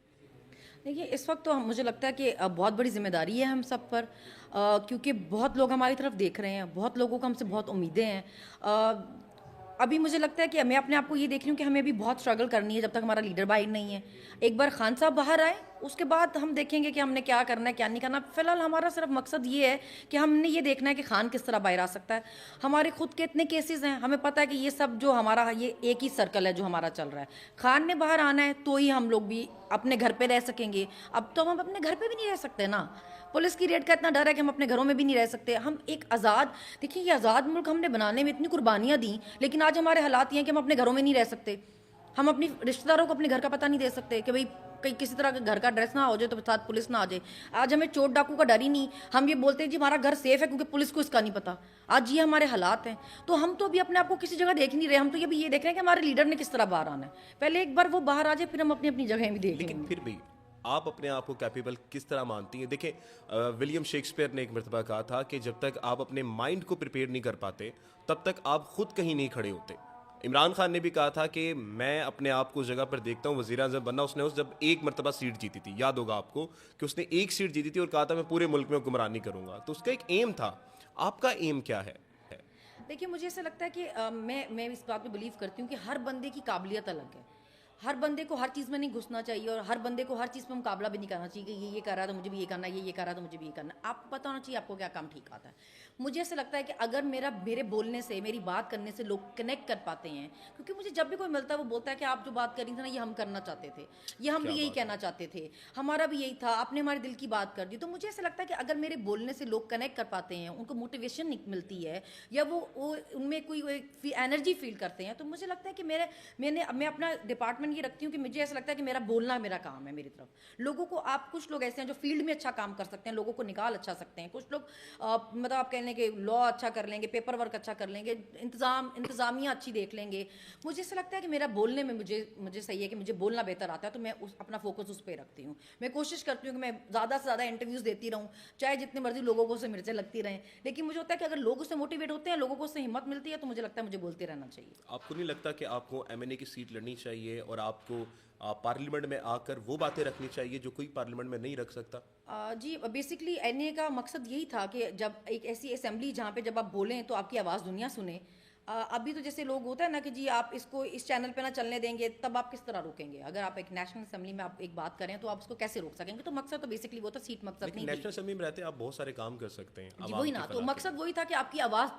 دیکھیے اس وقت تو مجھے لگتا ہے کہ بہت بڑی ذمہ داری ہے ہم سب پر, کیونکہ بہت لوگ ہماری طرف دیکھ رہے ہیں, بہت لوگوں کو ہم سے بہت امیدیں ہیں. ابھی مجھے لگتا ہے کہ میں اپنے آپ کو یہ دیکھ رہی ہوں کہ ہمیں بھی بہت اسٹرگل کرنی ہے جب تک ہمارا لیڈر باہر نہیں ہے. ایک بار خان صاحب باہر آئے اس کے بعد ہم دیکھیں گے کہ ہم نے کیا کرنا ہے کیا نہیں کرنا. فی الحال ہمارا صرف مقصد یہ ہے کہ ہم نے یہ دیکھنا ہے کہ خان کس طرح باہر آ سکتا ہے. ہمارے خود کے اتنے کیسز ہیں, ہمیں پتہ ہے کہ یہ سب جو ہمارا یہ ایک ہی سرکل ہے جو ہمارا چل رہا ہے. خان نے باہر آنا ہے تو ہی ہم لوگ بھی اپنے گھر پہ رہ سکیں گے. اب تو ہم اپنے گھر پہ بھی نہیں رہ سکتے نا, پولیس کی ریڈ کا اتنا ڈر ہے کہ ہم اپنے گھروں میں بھی نہیں رہ سکتے. ہم ایک آزاد, دیکھیے یہ آزاد ملک ہم نے بنانے میں اتنی قربانیاں دیں, لیکن آج ہمارے حالات یہ ہیں کہ ہم اپنے گھروں میں نہیں رہ سکتے. ہم اپنی رشتہ داروں کو اپنے گھر کا پتہ نہیں دے سکتے کہ بھئی کہیں کسی طرح کا گھر کا ایڈریس نہ ہو جائے تو ساتھ پولیس نہ آ جائے. آج ہمیں چور ڈاکو کا ڈر ہی نہیں. ہم یہ بولتے ہیں جی ہمارا گھر سیف ہے کیونکہ پولیس کو اس کا نہیں پتا. آج یہ ہمارے حالات ہیں. تو ہم تو ابھی اپنے آپ کو کسی جگہ دیکھ نہیں رہے. ہم تو یہ بھی یہ دیکھ رہے ہیں کہ ہمارے لیڈر نے کس طرح باہر آنا ہے. پہلے ایک بار وہ باہر آ جائے پھر ہم اپنی اپنی جگہیں بھی دیکھ لیں. لیکن پھر بھی آپ اپنے آپ کو کیپیبل کس طرح مانتی ہیں؟ دیکھیں ولیم شیکسپیئر نے ایک مرتبہ کہا تھا کہ جب تک آپ اپنے مائنڈ کو پریپیئر نہیں کر پاتے تب تک آپ خود کہیں نہیں کھڑے ہوتے. عمران خان نے بھی کہا تھا کہ میں اپنے آپ کو اس جگہ پر دیکھتا ہوں وزیر اعظم بننا. اس نے جب ایک مرتبہ سیٹ جیتی تھی, یاد ہوگا آپ کو کہ اس نے ایک سیٹ جیتی تھی اور کہا تھا میں پورے ملک میں حکمرانی کروں گا. تو اس کا ایک ایم تھا. آپ کا ایم کیا ہے؟ دیکھیے مجھے ایسا لگتا ہے کہ میں اس بات پہ بلیو کرتی ہوں کہ ہر بندے کی قابلیت الگ ہے. ہر بندے کو ہر چیز میں نہیں گھسنا چاہیے اور ہر بندے کو ہر چیز میں مقابلہ بھی نہیں کرنا چاہیے کہ یہ کر رہا ہے تو مجھے بھی یہ کرنا ہے, یہ کر رہا ہے تو مجھے بھی یہ کرنا ہے. آپ کو پتہ ہونا چاہیے آپ کو کیا کام ٹھیک آتا ہے. مجھے ایسا لگتا ہے کہ اگر میرے بولنے سے میری بات کرنے سے لوگ کنیکٹ کر پاتے ہیں, کیونکہ مجھے جب بھی کوئی ملتا ہے وہ بولتا ہے کہ آپ جو بات کر رہی تھے نا یہ ہم کرنا چاہتے تھے, یہ ہم بھی یہی کہنا چاہتے تھے, ہمارا بھی یہی تھا, آپ نے ہمارے دل کی بات کر دی. تو مجھے ایسا لگتا ہے کہ اگر میرے بولنے سے لوگ کنیکٹ کر پاتے ہیں, ان کو موٹیویشن ملتی ہے یا وہ ان میں کوئی انرجی فیل کرتے ہیں, تو مجھے لگتا ہے کہ میں اپنا ڈپارٹمنٹ یہ رکھتی ہوں کہ مجھے ایسا لگتا ہے کہ میرا بولنا میرا کام ہے. میری طرف لوگوں کو کچھ لوگ ایسے ہیں جو فیلڈ میں اچھا کام کر سکتے ہیں, لوگوں کو نکال اچھا سکتے ہیں. کچھ لوگ مطلب آپ کہہ لیں کہ لا اچھا کر لیں گے, پیپر ورک اچھا کر لیں گے, انتظامیہ اچھی دیکھ لیں گے. مجھے ایسا لگتا ہے کہ میرا بولنے میں مجھے صحیح ہے کہ مجھے بولنا بہتر آتا ہے, تو میں اپنا فوکس اس پہ رکھتی ہوں. میں کوشش کرتی ہوں کہ میں زیادہ سے زیادہ انٹرویوز دیتی رہوں, چاہے جتنے مرضی لوگوں کو اس سے مرچیں لگتی رہیں, لیکن مجھے ہوتا ہے کہ اگر لوگ اس سے موٹیویٹ ہوتے ہیں, لوگوں کو اس سے ہمت ملتی ہے, تو مجھے لگتا ہے مجھے بولتے رہنا چاہیے. آپ کو نہیں لگتا کہ آپ کو ایم این اے کی سیٹ لڑنی چاہیے اور آپ کو پارلیمنٹ میں آ کر وہ باتیں رکھنی چاہیے جو کوئی پارلیمنٹ میں نہیں رکھ سکتا؟ جی بیسکلی این اے کا مقصد یہی تھا کہ جب ایک ایسی اسمبلی جہاں پہ جب آپ بولیں تو آپ کی آواز دنیا سنے. ابھی تو جیسے لوگ ہوتا ہے نا کہ جی آپ اس کو اس چینل پہ نہ چلنے دیں گے, تب آپ کس طرح روکیں گے؟ اگر آپ ایک نیشنل اسمبلی میں آپ ایک بات کریں تو آپ اس کو کیسے روک سکیں گے؟ تو مقصد تو بیسکلی وہ تھا, سیٹ مقصد نہیں. نیشنل اسمبلی میں رہتے ہیں آپ بہت سارے کام کر سکتے ہیں. جی وہی نا, تو مقصد وہی تھا کہ آپ کی آواز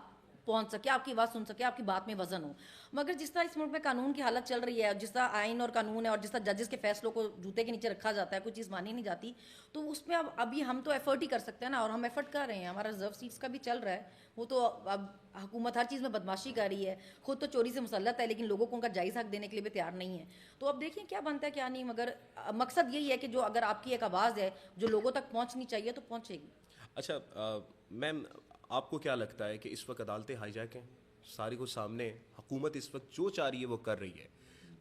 پہنچ سکے, آپ کی بات سن سکے, آپ کی بات میں وزن ہو. مگر جس طرح اس ملک میں قانون کی حالت چل رہی ہے, جس طرح آئین اور قانون ہے, اور جس طرح ججز کے فیصلوں کو جوتے کے نیچے رکھا جاتا ہے, کوئی چیز مانی نہیں جاتی, تو اس میں ابھی ہم تو ایفرٹ ہی کر سکتے ہیں نا, اور ہم ایفرٹ کر رہے ہیں. ہمارا ریزرو سیٹس کا بھی چل رہا ہے, وہ تو اب حکومت ہر چیز میں بدماشی کر رہی ہے, خود تو چوری سے مسلط ہے, لیکن لوگوں کو ان کا جائز حق دینے کے لیے بھی تیار نہیں ہے. تو اب دیکھیں کیا بنتا ہے کیا نہیں, مگر مقصد یہی ہے کہ جو اگر آپ کی ایک آواز ہے جو لوگوں تک پہنچنی چاہیے تو پہنچے گی. اچھا میم, آپ کو کیا لگتا ہے کہ اس وقت عدالتیں ہائی جیک ہیں ساری کو سامنے, حکومت اس وقت جو چاہ رہی ہے وہ کر رہی ہے,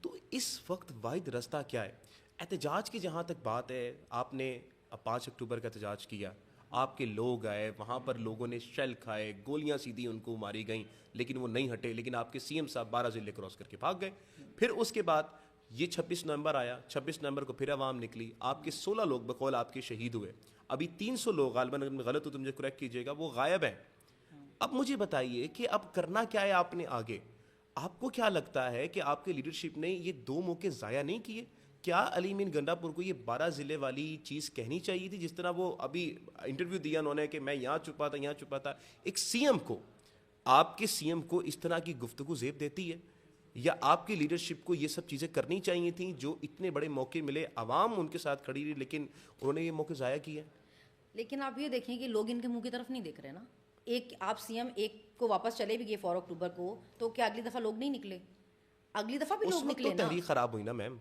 تو اس وقت واحد رستہ کیا ہے؟ احتجاج کی جہاں تک بات ہے, آپ نے 5 اکتوبر کا احتجاج کیا, آپ کے لوگ آئے, وہاں پر لوگوں نے شیل کھائے, گولیاں سیدھی ان کو ماری گئیں, لیکن وہ نہیں ہٹے. لیکن آپ کے سی ایم صاحب 12 ضلع کراس کر کے بھاگ گئے. پھر اس کے بعد یہ 26 نومبر آیا, 26 نومبر کو پھر عوام نکلی, آپ کے 16 لوگ بقول آپ کے شہید ہوئے. ابھی 300 لوگ غالباً, اگر میں غلط ہوں تو مجھے کریکٹ کیجیے گا, وہ غائب ہیں. اب مجھے بتائیے کہ اب کرنا کیا ہے آپ نے آگے؟ آپ کو کیا لگتا ہے کہ آپ کے لیڈرشپ نے یہ 2 موقع ضائع نہیں کیے؟ کیا علی مین گنڈا پور کو یہ 12 ضلع والی چیز کہنی چاہیے تھی, جس طرح وہ ابھی انٹرویو دیا انہوں نے کہ میں یہاں چھپا تھا, یہاں چھپا تھا؟ ایک سی ایم کو, آپ کے سی ایم کو اس طرح کی گفتگو زیب دیتی ہے؟ یا آپ کی لیڈرشپ کو یہ سب چیزیں کرنی چاہیے تھیں جو اتنے بڑے موقع ملے, عوام ان کے ساتھ کھڑی رہی, لیکن انہوں نے یہ موقع ضائع کیا؟ لیکن آپ یہ دیکھیں کہ لوگ ان کے منہ کی طرف نہیں دیکھ رہے نا. ایک آپ سی ایم ایک کو واپس چلے بھی گئے 4 اکتوبر کو, تو کیا اگلی دفعہ لوگ نہیں نکلے؟ اگلی دفعہ بھی لوگ نکلے نا. تحریک خراب ہوئی نا میم,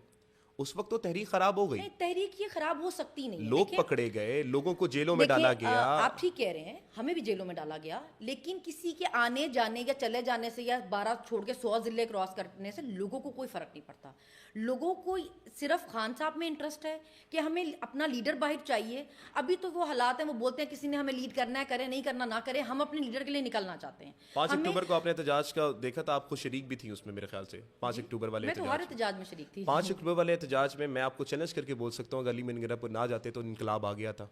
اس وقت تو تحریک خراب ہو گئی. نہیں, تحریک یہ خراب ہو سکتی نہیں. لوگ پکڑے گئے, لوگوں کو جیلوں میں ڈالا گیا. آپ ٹھیک کہہ رہے ہیں, ہمیں بھی جیلوں میں ڈالا گیا, لیکن کسی کے آنے جانے یا چلے جانے سے یا 12 چھوڑ کے 100 ضلع کراس کرنے سے لوگوں کو کوئی فرق نہیں پڑتا. لوگوں کو صرف خان صاحب میں انٹرسٹ ہے کہ ہمیں اپنا لیڈر باہر چاہیے. ابھی تو وہ حالات ہیں, وہ بولتے ہیں کسی نے ہمیں لیڈ کرنا ہے کرے, نہیں کرنا نہ کرے, ہم اپنے لیڈر کے لیے نکلنا چاہتے ہیں. 5 اکتوبر کو آپ نے احتجاج کا دیکھا تھا, آپ خود شریک بھی تھی اس میں میرے خیال سے. 5 اکتوبر والے میں تو ہر احتجاج میں شریک تھی. 5 اکتوبر والے احتجاج میں آپ کو چیلنج کر کے بول سکتا ہوں, اگر علی مین گنڈا پور نہ جاتے تو انقلاب آ گیا تھا.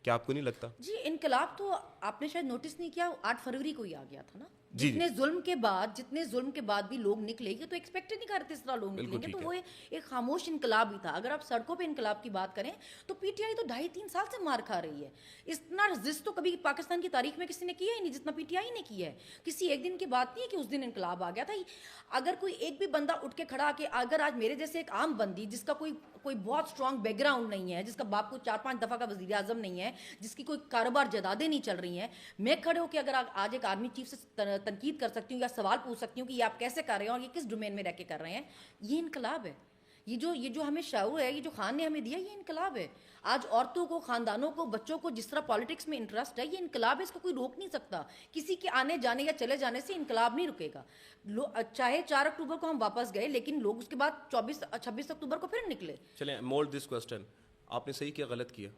کیا آپ کو نہیں لگتا؟ جی انقلاب تو آپ نے شاید نوٹس نہیں کیا, 8 فروری کو ہی آ گیا تھا نا. جتنے ظلم کے بعد بھی لوگ نکلے, یہ تو ایکسپیکٹ نہیں کرتے اس طرح لوگ نکلیں گے, تو وہ ایک خاموش انقلاب ہی تھا. اگر آپ سڑکوں پہ انقلاب کی بات کریں تو پی ٹی آئی تو 2.5-3 سال سے مار کھا رہی ہے. اتنا رزسٹ تو کبھی پاکستان کی تاریخ میں کسی نے کیا ہی نہیں جتنا پی ٹی آئی نے کیا ہے. کسی ایک دن کی بات نہیں ہے کہ اس دن انقلاب آ گیا تھا. اگر کوئی ایک بھی بندہ اٹھ کے کھڑا کہ اگر آج میرے جیسے ایک عام بندی جس کا کوئی بہت اسٹرانگ بیک گراؤنڈ نہیں ہے, جس کا باپ کو 4-5 دفعہ کا وزیر اعظم نہیں ہے, جس کی کوئی کاروبار جائیدادیں نہیں چل رہی ہیں, میں کھڑے ہو کے اگر آج ایک آرمی چیف سے تنقید کر سکتی ہوں یا سوال پوچھ سکتی ہوں کہ یہ آپ کیسے کر رہے ہیں اور یہ کس ڈومین میں رہ کے کر رہے ہیں. یہ انقلاب ہے. یہ جو ہمیں شعور ہے, یہ جو خان نے ہمیں دیا, یہ انقلاب ہے. آج عورتوں کو, خاندانوں کو, بچوں کو جس طرح پالیٹکس میں انٹرسٹ ہے, یہ انقلاب ہے, اس کو کوئی روک نہیں سکتا. کسی کے آنے جانے یا چلے جانے سے انقلاب نہیں رکے گا. چاہے 4 اکتوبر کو ہم واپس گئے, لیکن لوگ اس کے بعد 26 اکتوبر کو پھر نکلے. چلیں مولڈ دس کوسچن, آپ نے صحیح کیا غلط کیا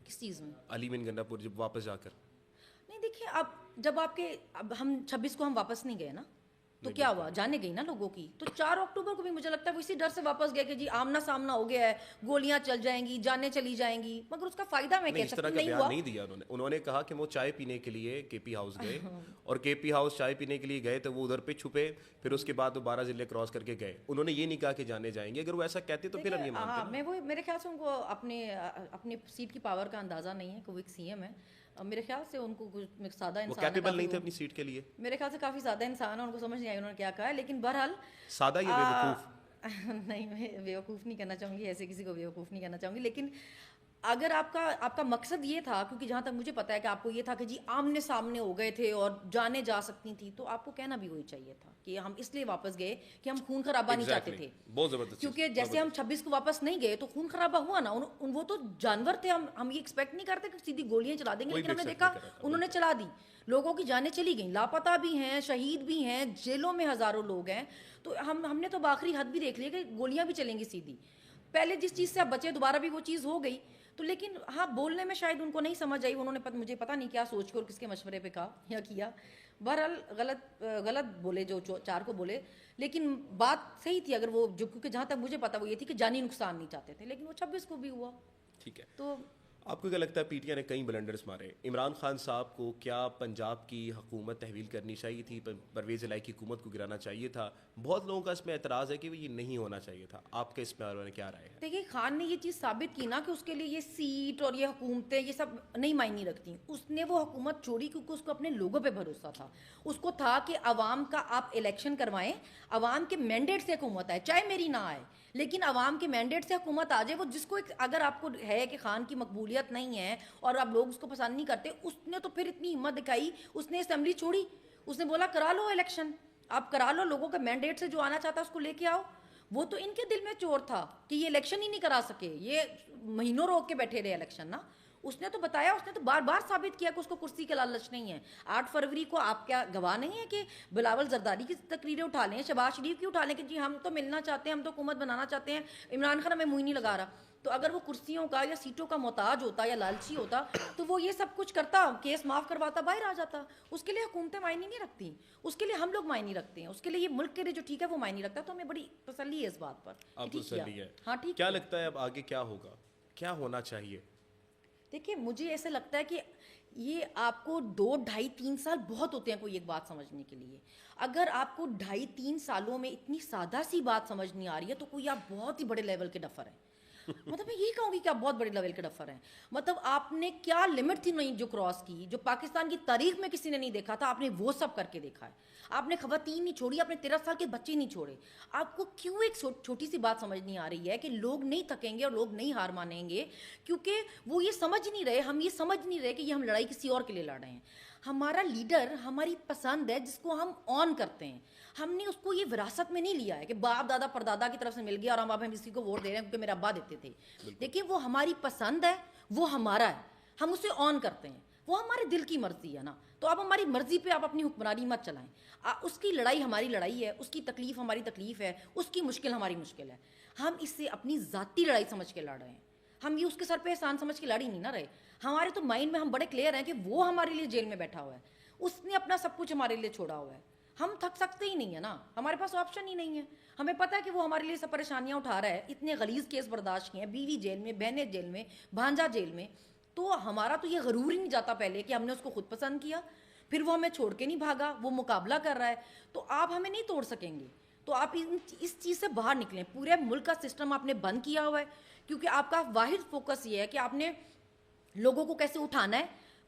کس چیز میں؟ علی مین گنڈا پور جب واپس جا کر؟ نہیں دیکھیے, اب ہم 26 کو ہم واپس نہیں گئے نا, تو کیا ہوا, جانے گئی نا لوگوں کی. تو 4 اکتوبر کو بھی مجھے لگتا ہے وہ اسی ڈر سے واپس گئے کہ جی آمنا سامنا ہو گیا ہے, گولیاں چل جائیں گی, جانیں چلی جائیں گی, مگر اس کا فائدہ میں کہہ سکتی نہیں ہوا. نہیں دیا انہوں نے کہا کہ وہ چائے پینے کے لیے کے پی ہاؤس گئے, اور کے پی ہاؤس چائے پینے کے لیے گئے تو وہ ادھر پہ چھپے, پھر اس کے بعد وہ 12 ضلع کراس کر کے گئے. انہوں نے یہ نہیں کہا کہ جانے جائیں گے. اگر وہ ایسا کہتے تو پھر ہم یہ مانتے. میں وہ میرے خیال سے ان کو اپنے سیٹ کی پاور کا اندازہ نہیں ہے کہ وہ ایک سی ایم ہے. میرے خیال سے ان کو سادہ انسان, وہ کیپیبل نہیں تھے اپنی سیٹ کے لیے. میرے خیال سے کافی سادہ انسان ہے, ان کو سمجھ نہیں آئی انہوں نے کیا کہا ہے. لیکن بہرحال سادہ یا بیوقوف؟ نہیں, میں بیوقوف نہیں کہنا چاہوں گی, ایسے کسی کو بیوقوف نہیں کہنا چاہوں گی. لیکن اگر آپ کا مقصد یہ تھا, کیونکہ جہاں تک مجھے پتا ہے کہ آپ کو یہ تھا کہ جی آمنے سامنے ہو گئے تھے اور جانے جا سکتی تھی, تو آپ کو کہنا بھی وہی چاہیے تھا کہ ہم اس لیے واپس گئے کہ ہم خون خرابہ نہیں چاہتے تھے. بہت زبردست. کیونکہ جیسے ہم 26 کو واپس نہیں گئے تو خون خرابہ ہوا نا. وہ تو جانور تھے, ہم یہ ایکسپیکٹ نہیں کرتے کہ سیدھی گولیاں چلا دیں گے, لیکن ہم نے دیکھا انہوں نے چلا دی. لوگوں کی جانیں چلی گئیں, لاپتہ بھی ہیں, شہید بھی ہیں, جیلوں میں ہزاروں لوگ ہیں. تو ہم نے تو بآخری حد بھی دیکھ لیا کہ گولیاں بھی چلیں گی سیدھی. پہلے جس چیز سے آپ بچے دوبارہ بھی وہ چیز ہو گئی. تو لیکن ہاں, بولنے میں شاید ان کو نہیں سمجھ آئی, انہوں نے مجھے پتہ نہیں کیا سوچ کے اور کس کے مشورے پہ کہا یا کیا. بہرحال غلط بولے جو 4 کو بولے, لیکن بات صحیح تھی. اگر وہ کیونکہ جہاں تک مجھے پتا وہ یہ تھی کہ جانی نقصان نہیں چاہتے تھے, لیکن وہ 26 کو بھی ہوا. ٹھیک ہے. تو آپ کو کیا لگتا ہے پی ٹی آئی نے کئی بلنڈرز مارے. عمران خان صاحب کو کیا پنجاب کی حکومت تحویل کرنی چاہیے تھی, پرویز الہی کی حکومت کو گرانا چاہیے تھا؟ بہت لوگوں کا اس میں اعتراض ہے کہ یہ نہیں ہونا چاہیے تھا. آپ کے اس بارے میں کیا رائے ہے؟ دیکھیے, خان نے یہ چیز ثابت کی نا کہ اس کے لیے یہ سیٹ اور یہ حکومتیں یہ سب نہیں معنی رکھتی. اس نے وہ حکومت چھوڑی کیونکہ اس کو اپنے لوگوں پہ بھروسہ تھا. اس کو تھا کہ عوام کا آپ الیکشن کروائیں, عوام کے مینڈیٹ سے حکومت آئے, چاہے میری نہ آئے, لیکن عوام کے مینڈیٹ سے حکومت آ جائے. وہ جس کو اگر آپ کو ہے کہ خان کی مقبولیت نہیں ہے اور اب لوگ اس کو پسند نہیں کرتے, اس نے تو پھر اتنی ہمت دکھائی, اس نے اسمبلی چھوڑی, اس نے بولا کرا لو الیکشن, آپ کرا لو, لوگوں کے مینڈیٹ سے جو آنا چاہتا ہے اس کو لے کے آؤ. وہ تو ان کے دل میں چور تھا کہ یہ الیکشن ہی نہیں کرا سکے, یہ مہینوں روک کے بیٹھے رہے الیکشن نا. اس نے تو بتایا, اس نے تو بار بار ثابت کیا کہ اس کو کرسی کا لالچ نہیں ہے. 8 فروری کو آپ کیا گواہ نہیں ہے کہ بلاول زرداری کی تقریریں اٹھا لیں, شہباز شریف کی اٹھا لیں کہ جی ہم تو ملنا چاہتے ہیں, ہم تو حکومت بنانا چاہتے ہیں, عمران خان ہمیں منہ نہیں لگا رہا. تو اگر وہ کرسیوں کا یا سیٹوں کا محتاج ہوتا یا لالچی ہوتا تو وہ یہ سب کچھ کرتا, کیس معاف کرواتا, باہر آ جاتا. اس کے لیے حکومتیں معنی نہیں رکھتی, اس کے لیے ہم لوگ معنی رکھتے ہیں, اس کے لیے یہ ملک کے لیے جو ٹھیک ہے وہ معنی رکھتا ہے. تو ہمیں بڑی تسلی ہے اس بات پر. تسلی ہے. ہاں ٹھیک. کیا لگتا ہے اب آگے کیا ہوگا, کیا ہونا چاہیے؟ دیکھیے, مجھے ایسا لگتا ہے کہ یہ آپ کو 2, 2.5, 3 سال بہت ہوتے ہیں کوئی ایک بات سمجھنے کے لیے. اگر آپ کو 2.5, 3 سالوں میں اتنی سادہ سی بات سمجھ نہیں آ رہی ہے تو کوئی آپ بہت ہی بڑے لیول کے ڈفر ہیں. مطلب میں یہی کہوں گی کہ آپ بہت بڑے لیول کے ڈفر ہیں. مطلب آپ نے کیا لمٹ تھی نہیں جو کراس کی, جو پاکستان کی تاریخ میں کسی نے نہیں دیکھا تھا, آپ نے وہ سب کر کے دیکھا ہے. آپ نے خواتین نہیں چھوڑی, آپ نے 13 سال کے بچے نہیں چھوڑے. آپ کو کیوں ایک چھوٹی سی بات سمجھ نہیں آ رہی ہے کہ لوگ نہیں تھکیں گے اور لوگ نہیں ہار مانیں گے, کیونکہ وہ یہ سمجھ نہیں رہے, ہم یہ سمجھ نہیں رہے کہ یہ ہم لڑائی کسی اور کے لیے لڑ رہے ہیں. ہمارا لیڈر ہماری پسند ہے جس کو ہم آن کرتے ہیں. ہم نے اس کو یہ وراثت میں نہیں لیا ہے کہ باپ دادا پردادا کی طرف سے مل گیا اور ہم اسی کو ووٹ دے رہے ہیں کیونکہ میرے ابا دیتے تھے. دیکھیے, وہ ہماری پسند ہے, وہ ہمارا ہے, ہم اسے آن کرتے ہیں, وہ ہمارے دل کی مرضی ہے نا. تو آپ ہماری مرضی پہ آپ اپنی حکمرانی مت چلائیں. اس کی لڑائی ہماری لڑائی ہے, اس کی تکلیف ہماری تکلیف ہے, اس کی مشکل ہماری مشکل ہے. ہم اس سے اپنی ذاتی لڑائی سمجھ کے لڑ رہے ہیں. ہم یہ اس کے سر پہ احسان سمجھ کے لڑ ہی نہیں نہ رہے. ہمارے تو مائنڈ میں ہم بڑے کلیئر ہیں کہ وہ ہمارے لیے جیل میں بیٹھا ہوا ہے, اس نے اپنا سب کچھ ہمارے لیے چھوڑا ہوا ہے. ہم تھک سکتے ہی نہیں ہے نا, ہمارے پاس آپشن ہی نہیں ہے. ہمیں پتہ ہے کہ وہ ہمارے لیے سب پریشانیاں اٹھا رہا ہے, اتنے غلیظ کیس برداشت کیے ہیں, بیوی جیل میں, بہنیں جیل میں, بھانجا جیل میں. تو ہمارا تو یہ غرور ہی نہیں جاتا پہلے کہ ہم نے اس کو خود پسند کیا, پھر وہ ہمیں چھوڑ کے نہیں بھاگا, وہ مقابلہ کر رہا ہے. تو آپ ہمیں نہیں توڑ سکیں گے. تو آپ اس چیز سے باہر نکلیں. پورے ملک کا سسٹم آپ نے بند کیا ہوا ہے, کیونکہ آپ کا واحد فوکس یہ ہے کہ آپ نے لوگوں کو کیسے اٹھانا ہے,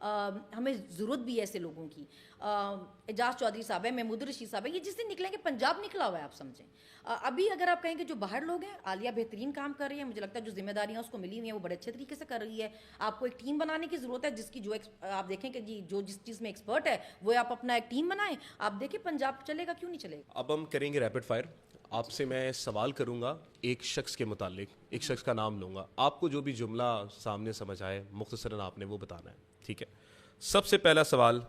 ہمیں ضرورت بھی ہے ایسے لوگوں کی. اعجاز چودھری صاحب ہے, محمود رشید صاحب ہے, یہ جس دن نکلیں گے پنجاب نکلا ہوا ہے آپ سمجھیں. ابھی اگر آپ کہیں کہ جو باہر لوگ ہیں, عالیہ بہترین کام کر رہی ہے, مجھے لگتا ہے جو ذمہ داریاں اس کو ملی ہوئی ہیں وہ بڑے اچھے طریقے سے کر رہی ہے. آپ کو ایک ٹیم بنانے کی ضرورت ہے جس کی جو آپ دیکھیں کہ جی جو جس چیز میں ایکسپرٹ ہے وہ آپ اپنا ایک ٹیم بنائیں. آپ دیکھیں پنجاب چلے گا, کیوں نہیں چلے گا. اب ہم کریں گے ریپڈ فائر. آپ سے میں سوال کروں گا ایک شخص کے متعلق, ایک شخص کا نام لوں گا, آپ کو جو بھی جملہ سامنے سمجھ آئے مختصراً آپ نے وہ بتانا ہے, ٹھیک ہے. سب سے پہلا سوال,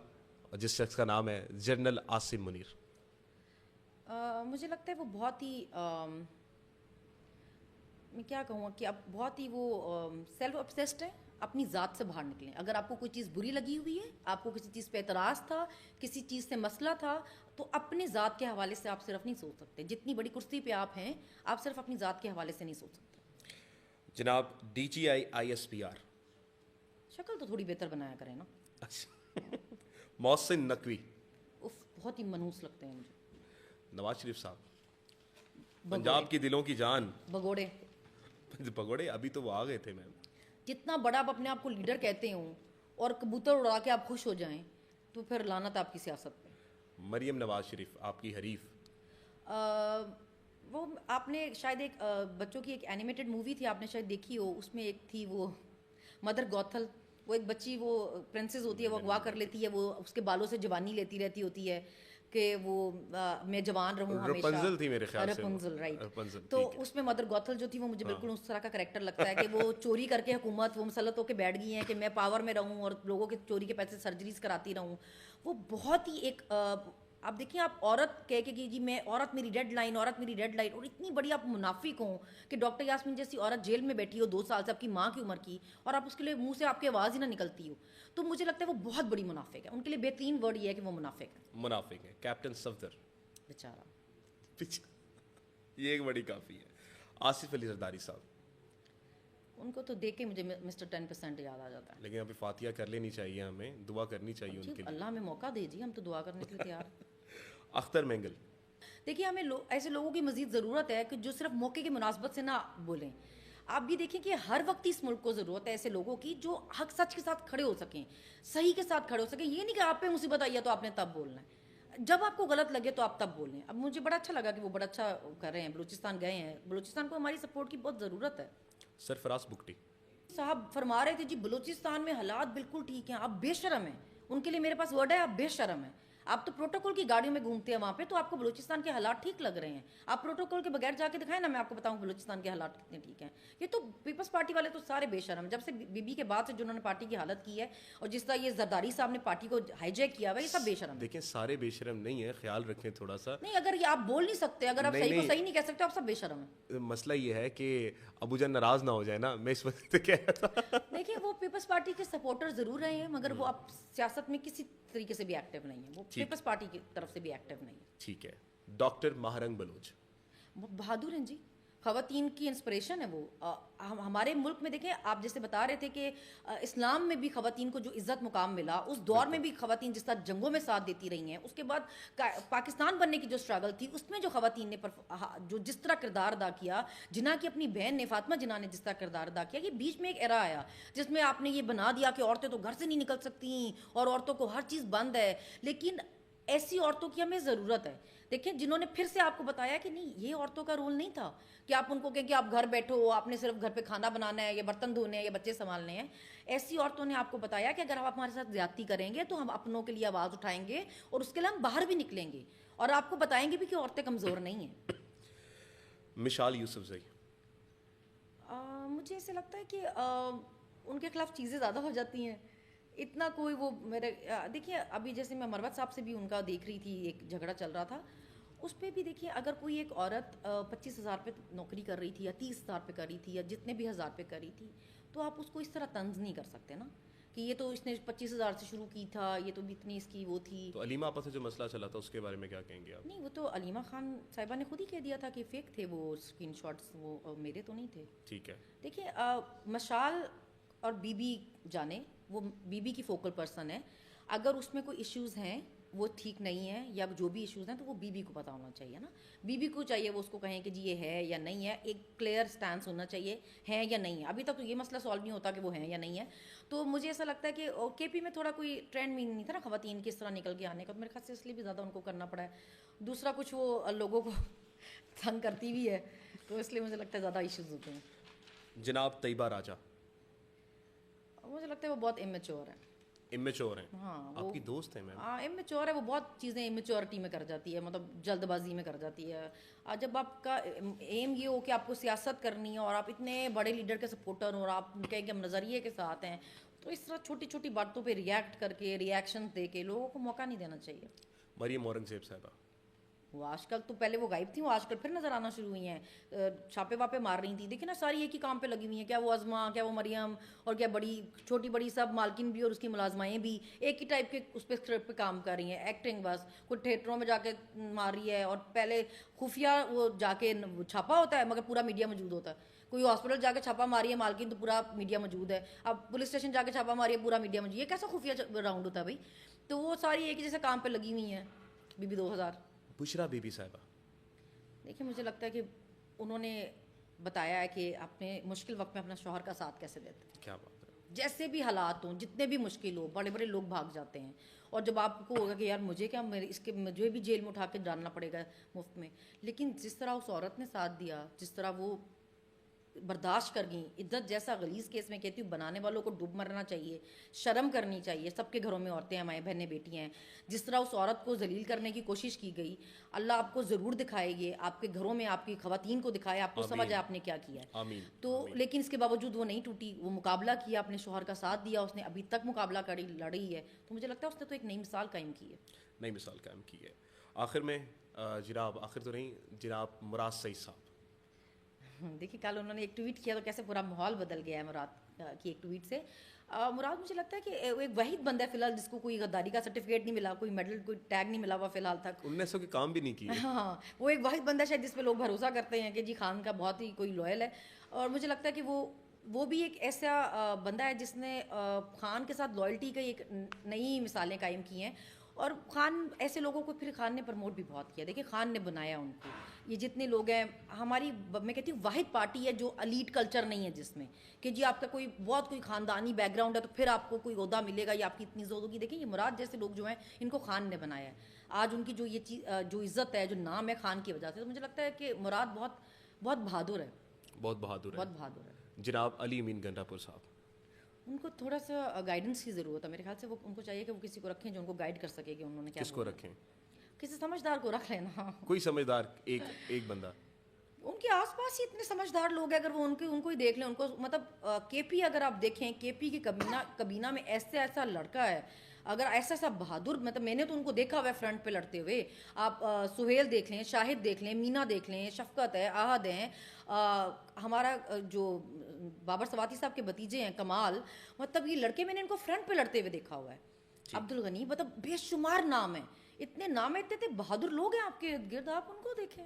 جس شخص کا نام ہے جنرل عاصم منیر. مجھے لگتا ہے وہ بہت ہی میں کیا کہوں کہ اب بہت ہی وہ سیلف obsessed ہیں, اپنی ذات سے باہر نکلیں. اگر آپ کو کوئی چیز بری لگی ہوئی ہے, آپ کو کسی چیز پہ اعتراض تھا, کسی چیز سے مسئلہ تھا, تو اپنے ذات کے حوالے سے آپ صرف نہیں سوچ سکتے. جتنی بڑی کرسی پہ آپ ہیں, آپ صرف اپنی ذات کے حوالے سے نہیں سوچ سکتے. جناب DGI ISPR. شکل تو تھوڑی بہتر بنایا کریں نا. محسن نقوی. بہت ہی منحوس لگتے ہیں مجھے. نواز شریف صاحب, پنجاب کی دلوں کی جان. بگوڑے. پگوڑے ابھی تو وہ آ گئے تھے میم. جتنا بڑا آپ اپنے آپ کو لیڈر کہتے ہوں اور کبوتر اڑا کے آپ خوش ہو جائیں تو پھر لعنت آپ کی سیاست پہ. مریم نواز شریف آپ کی حریف. وہ آپ نے شاید ایک بچوں کی ایک اینیمیٹڈ مووی تھی, آپ نے شاید دیکھی ہو, اس میں ایک تھی وہ مدر گوتھل, وہ ایک بچی وہ پرنسس ہوتی ہے, وہ اغوا کر لیتی ہے, وہ اس کے بالوں سے جوانی لیتی رہتی ہوتی ہے کہ وہ میں جوان رہوں ہمیشہ. رپنزل تھی میرے خیال سے. رپنزل, رائٹ. تو اس میں مدر گوتھل جو تھی وہ مجھے بالکل اس طرح کا کریکٹر لگتا ہے کہ وہ چوری کر کے حکومت وہ مسلط ہو کے بیٹھ گئی ہیں کہ میں پاور میں رہوں اور لوگوں کے چوری کے پیسے سرجریز کراتی رہوں. وہ بہت ہی ایک آپ دیکھیں, آپ عورت کہہ کے کہ جی میں عورت میری ڈیڈ لائن, عورت میری ڈیڈ لائن, اور اتنی بڑی آپ منافق ہوں کہ ڈاکٹر یاسمین جیسی عورت جیل میں بیٹھی ہو 2 سال سے آپ کی ماں کی عمر کی, اور آپ اس کے لیے منہ سے آپ کی آواز ہی نہ نکلتی ہو. تو مجھے لگتا ہے وہ بہت بڑی منافق ہے. ان کے لیے بہترین ورڈ یہ ہے کہ وہ منافق ہے. منافق ہے. کیپٹن صفدر بیچارہ, یہ ایک بڑی کافی ہے. آصف علی زرداری صاحب, ان کو تو دیکھ کے مجھے مسٹر 10% یاد آ جاتا ہے. لیکن ابھی فاتحہ کر لینی چاہیے, ہمیں دعا کرنی چاہیے ان کے لیے. اللہ ہمیں موقع دے جی, ہم تو دعا کرنے کے لیے تیار ہیں. اختر مینگل. دیکھیے ہمیں ایسے لوگوں کی مزید ضرورت ہے کہ جو صرف موقع کی مناسبت سے نہ بولیں. آپ بھی دیکھیں کہ ہر وقت اس ملک کو ضرورت ہے ایسے لوگوں کی جو حق سچ کے ساتھ کھڑے ہو سکیں, صحیح کے ساتھ کھڑے ہو سکیں. یہ نہیں کہ آپ پہ مصیبت آئی ہے تو آپ نے تب بولنا ہے, جب آپ کو غلط لگے تو آپ تب بولیں. اب مجھے بڑا اچھا لگا کہ وہ بڑا اچھا کر رہے ہیں, بلوچستان گئے ہیں. بلوچستان کو ہماری سپورٹ کی بہت ضرورت ہے. سرفراز بگٹی صاحب فرما رہے تھے جی بلوچستان میں حالات بالکل ٹھیک ہیں, آپ بے شرم ہیں. ان کے لیے میرے پاس ورڈ ہے, آپ بے شرم ہیں. آپ تو پروٹوکول کی گاڑیوں میں گھومتے ہیں وہاں پہ, تو آپ کو بلوچستان کے حالات ٹھیک لگ رہے ہیں. آپ پروٹوکول کے بغیر جا کے دکھائیں نا, میں آپ کو بتاؤں بلوچستان کے حالات کتنے ٹھیک ہیں. یہ تو پیپلز پارٹی والے تو سارے بے شرم ہیں. جب سے بی بی کے بعد سے جنہوں نے پارٹی کی حالت کی ہے, اور جس طرح یہ زرداری صاحب نے پارٹی کو ہائی جیک کیا ہوا ہے, یہ سب بے شرم ہیں. دیکھیں سارے بے شرم نہیں ہیں, خیال رکھیں تھوڑا سا. نہیں, اگر یہ آپ بول نہیں سکتے, اگر آپ صحیح کو صحیح نہیں کہہ سکتے, آپ سب بے شرم ہیں. مسئلہ یہ ہے کہ ابو جان ناراض نہ ہو جائے نا, میں اس وقت کہہ رہا تھا. دیکھیں وہ پیپلز پارٹی کے سپورٹر ضرور رہے ہیں, مگر وہ اب سیاست میں کسی طریقے سے بھی ایکٹیو نہیں ہیں. وہ پیپلز پارٹی کی طرف سے بھی ایکٹیو نہیں ہے. ٹھیک ہے. ڈاکٹر ماہرنگ بلوچ بہادر ہیں جی, خواتین کی انسپریشن ہے وہ. ہمارے ملک میں دیکھیں, آپ جیسے بتا رہے تھے کہ اسلام میں بھی خواتین کو جو عزت مقام ملا, اس دور میں بھی خواتین جس طرح جنگوں میں ساتھ دیتی رہی ہیں. اس کے بعد پاکستان بننے کی جو اسٹرگل تھی, اس میں جو خواتین نے جو جس طرح کردار ادا کیا, جناح کی اپنی بہن نے فاطمہ جناح نے جس طرح کردار ادا کیا, یہ بیچ میں ایک ایرا آیا جس میں آپ نے یہ بنا دیا کہ عورتیں تو گھر سے نہیں نکل سکتی اور عورتوں کو ہر چیز بند ہے. لیکن ایسی عورتوں کی ہمیں ضرورت ہے. دیکھیں جنہوں نے پھر سے آپ کو بتایا کہ نہیں, یہ عورتوں کا رول نہیں تھا کہ آپ ان کو کہیں کہ آپ گھر بیٹھو, آپ نے صرف گھر پہ کھانا بنانا ہے یا برتن دھونے ہیں یا بچے سنبھالنے ہیں. ایسی عورتوں نے آپ کو بتایا کہ اگر آپ ہمارے ساتھ زیادتی کریں گے تو ہم اپنوں کے لیے آواز اٹھائیں گے, اور اس کے لیے ہم باہر بھی نکلیں گے, اور آپ کو بتائیں گے بھی کہ عورتیں کمزور نہیں ہیں. مشال یوسفزئی. مجھے ایسے لگتا ہے کہ ان کے خلاف چیزیں زیادہ ہو جاتی ہیں. اتنا کوئی وہ میرے دیکھیے, ابھی جیسے میں مروت صاحب سے بھی ان کا دیکھ رہی تھی, ایک جھگڑا چل رہا تھا, اس پہ بھی دیکھیے اگر کوئی ایک عورت 25,000 پہ نوکری کر رہی تھی یا 30,000 پہ کر رہی تھی یا جتنے بھی ہزار پہ کر رہی تھی, تو آپ اس کو اس طرح طنز نہیں کر سکتے نا کہ یہ تو اس نے 25,000 سے شروع کی تھا, یہ تو بھی اتنی اس کی وہ تھی. تو علیمہ آپا سے جو مسئلہ چلا تھا اس کے بارے میں کیا کہیں گے آپ؟ نہیں, وہ تو علیمہ خان صاحبہ نے خود ہی کہہ دیا تھا کہ فیک تھے وہ اسکرین شاٹس, وہ میرے تو نہیں تھے. ٹھیک ہے. دیکھیے مشال اور بی بی جانے, وہ بی بی کی فوکل پرسن ہے. اگر اس میں کوئی ایشوز ہیں وہ ٹھیک نہیں ہے یا جو بھی ایشوز ہیں تو وہ بیوی کو پتہ ہونا چاہیے نا. بیوی کو چاہیے وہ اس کو کہیں کہ جی یہ ہے یا نہیں ہے, ایک کلیئر سٹانس ہونا چاہیے ہے یا نہیں ہے. ابھی تک تو یہ مسئلہ سالو نہیں ہوتا کہ وہ ہیں یا نہیں ہے. تو مجھے ایسا لگتا ہے کہ کے پی میں تھوڑا کوئی ٹرینڈ بھی نہیں تھا نا خواتین کی اس طرح نکل کے آنے کا, تو میرے خیال سے اس لیے بھی زیادہ ان کو کرنا پڑا ہے. دوسرا کچھ وہ لوگوں کو تنگ کرتی بھی ہے, تو اس لیے مجھے لگتا ہے زیادہ ایشوز ہوتے ہیں. جناب طیبہ راجہ, مجھے لگتا ہے وہ بہت امیچور ہے. امیچور ہیں؟ ہاں آپ کی دوست ہیں میم. ہاں امیچور ہے وہ, بہت چیزیں امیچورٹی میں کر جاتی ہے, مطلب جلد بازی میں کر جاتی ہے. جب آپ کا ایم یہ ہو کہ آپ کو سیاست کرنی ہے اور آپ اتنے بڑے لیڈر کے سپورٹر ہو اور آپ کہیں کہ ہم نظریے کے ساتھ ہیں, تو اس طرح چھوٹی چھوٹی باتوں پہ ریئیکٹ کر کے ریئیکشن دے کے لوگوں کو موقع نہیں دینا چاہیے. مریم اورنگزیب صاحبہ, وہ آج کل تو پہلے وہ غائب تھیں, وہ آج کل پھر نظر آنا شروع ہوئی ہیں, چھاپے واپے مار رہی تھیں. دیکھیں نا ساری ایک ہی کام پہ لگی ہوئی ہیں, کیا وہ ازما, کیا وہ مریم, اور کیا بڑی چھوٹی بڑی سب مالکن بھی اور اس کی ملازمائیں بھی ایک ہی ٹائپ کے اس پہ اسکرپٹ پہ کام کر رہی ہیں. ایکٹنگ بس کوئی تھیٹروں میں جا کے مار رہی ہے, اور پہلے خفیہ وہ جا کے چھاپا ہوتا ہے مگر پورا میڈیا موجود ہوتا ہے. کوئی ہاسپٹل جا کے چھاپا ماری ہے مالکن, تو پورا میڈیا موجود ہے. اب پولیس اسٹیشن جا کے چھاپا ماری ہے, پورا میڈیا موجود. یہ کیسا خفیہ راؤنڈ ہوتا ہے بھائی؟ تو وہ ساری ایک ہی جیسے کام پہ لگی ہوئی ہیں. Be be 2000 Bushra be be صاحبہ, دیکھیں مجھے لگتا ہے کہ انہوں نے بتایا ہے کہ اپنے مشکل وقت میں اپنا شوہر کا ساتھ کیسے دیتے ہیں. کیا بات ہے. جیسے بھی حالات ہوں, جتنے بھی مشکل ہو, بڑے بڑے لوگ بھاگ جاتے ہیں, اور جب آپ کو ہوگا کہ یار مجھے کیا, اس کے مجھے بھی جیل میں اٹھا کے ڈالنا پڑے گا مفت میں, لیکن جس طرح اس عورت نے ساتھ دیا, جس طرح وہ برداشت کر گئیں. عزت جیسا غلیظ کیس میں کہتی ہوں, بنانے والوں کو ڈوب مرنا چاہیے, شرم کرنی چاہیے. سب کے گھروں میں عورتیں ہیں, مائیں بہنیں بیٹیاں ہیں. جس طرح اس عورت کو ذلیل کرنے کی کوشش کی گئی, اللہ آپ کو ضرور دکھائے گی, آپ کے گھروں میں آپ کی خواتین کو دکھائے, آپ کو سمجھ آئے آپ نے کیا کیا ہے. آمین. تو لیکن اس کے باوجود وہ نہیں ٹوٹی, وہ مقابلہ کیا, اپنے شوہر کا ساتھ دیا, اس نے ابھی تک مقابلہ لڑی ہے. تو مجھے لگتا ہے اس نے تو ایک نئی مثال قائم کی ہے. نئی مثال قائم کی ہے. آخر میں جناب, آخر تو نہیں, جناب مراد سعید صاحب, دیکھیے کل انہوں نے ایک ٹویٹ کیا تو کیسے پورا ماحول بدل گیا ہے مراد کی ایک ٹویٹ سے. مراد مجھے لگتا ہے کہ وہ ایک واحد بندہ ہے فی الحال جس کو کوئی غداری کا سرٹیفکیٹ نہیں ملا, کوئی میڈل, کوئی ٹیگ نہیں ملا ہوا فی الحال تک. ان نے ایسا کوئی کام بھی نہیں کیا. ہاں وہ ایک واحد بندہ شاید جس پہ لوگ بھروسہ کرتے ہیں کہ جی خان کا بہت ہی کوئی لوئل ہے. اور مجھے لگتا ہے کہ وہ بھی ایک ایسا بندہ ہے جس نے خان کے ساتھ لائلٹی کی ایک نئی مثالیں قائم کی ہیں. اور خان ایسے لوگوں کو پھر خان نے پروموٹ بھی بہت کیا. دیکھیں خان نے بنایا ان کو, یہ جتنے لوگ ہیں ہماری, میں کہتی ہوں واحد پارٹی ہے جو الیٹ کلچر نہیں ہے, جس میں کہ جی آپ کا کوئی بہت کوئی خاندانی بیک گراؤنڈ ہے تو پھر آپ کو کوئی عہدہ ملے گا یا آپ کی اتنی عزت ہوگی. دیکھیں یہ مراد جیسے لوگ جو ہیں ان کو خان نے بنایا ہے. آج ان کی جو یہ چیز, جو عزت ہے, جو نام ہے خان کی وجہ سے, تو مجھے لگتا ہے کہ مراد بہت بہت بہادر ہے. بہت بہادر ہے. بہت بہادر ہے. جناب علی امین گنڈا پور صاحب, ان کو تھوڑا سا گائیڈنس کی ضرورت ہے میرے خیال سے. وہ ان کو چاہیے کہ وہ کسی کو رکھیں جو ان کو گائیڈ کر سکے کہ انہوں نے کیا. کس کو رکھیں؟ کسی سمجھدار کو رکھ لینا. کوئی سمجھدار ایک بندہ. ان کے آس پاس ہی اتنے سمجھدار لوگ ہیں, اگر وہ ان کو ہی دیکھ لیں. ان کو مطلب کے پی, اگر آپ دیکھیں کے پی کی کابینہ میں ایسا لڑکا ہے, اگر ایسا بہادر, مطلب میں نے تو ان کو دیکھا ہوا ہے فرنٹ پہ لڑتے ہوئے. آپ سہیل دیکھ لیں, شاہد دیکھ لیں, مینا دیکھ لیں, شفقت ہے, احد ہیں, ہمارا جو بابر سواتی صاحب کے بھتیجے ہیں کمال, مطلب یہ لڑکے میں نے ان کو فرنٹ پہ لڑتے ہوئے دیکھا ہوا ہے. عبد الغنی, مطلب بے شمار نام ہیں, اتنے نام ہیں, اتنے بہادر لوگ ہیں آپ کے ارد گرد, آپ ان کو دیکھیں.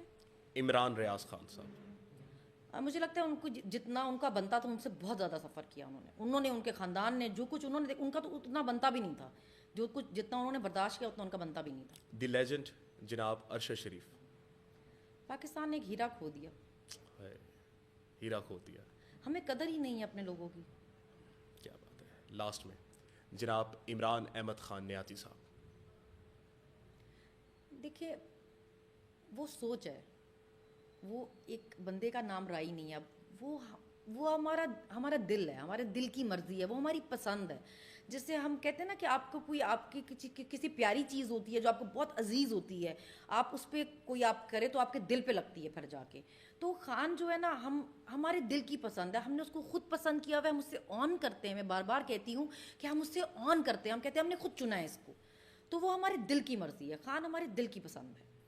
عمران ریاض خان صاحب, مجھے لگتا ہے ان کو جتنا ان کا بنتا تھا ان سے بہت زیادہ سفر کیا انہوں نے ان کے خاندان نے جو کچھ انہوں نے, ان کا تو اتنا بنتا بھی نہیں تھا, جو کچھ جتنا انہوں نے برداشت کیا اتنا ان کا بنتا بھی نہیں تھا. دی لیجنڈ جناب ارشد شریف, پاکستان نے ایک ہیرا کھو دیا. ہیرا کھو دیا. ہمیں قدر ہی نہیں ہے اپنے لوگوں کی. کیا بات ہے. لاسٹ میں جناب عمران احمد خان نیاتی صاحب, دیکھیے وہ سوچ ہے, وہ ایک بندے کا نام رائی نہیں ہے. اب وہ ہمارا دل ہے, ہمارے دل کی مرضی ہے, وہ ہماری پسند ہے. جیسے ہم کہتے ہیں نا کہ آپ کو کوئی آپ کی کسی پیاری چیز ہوتی ہے جو آپ کو بہت عزیز ہوتی ہے, آپ اس پہ کوئی آپ کرے تو آپ کے دل پہ لگتی ہے پھر جا کے. تو خان جو ہے نا, ہمارے دل کی پسند ہے, ہم نے اس کو خود پسند کیا ہوا ہے, ہم اس سے آن کرتے ہیں. میں بار بار کہتی ہوں کہ ہم اس سے آن کرتے ہیں, ہم کہتے ہیں ہم نے خود چنا ہے اس کو. تو وہ ہمارے دل کی مرضی ہے, خان ہمارے دل کی پسند ہے.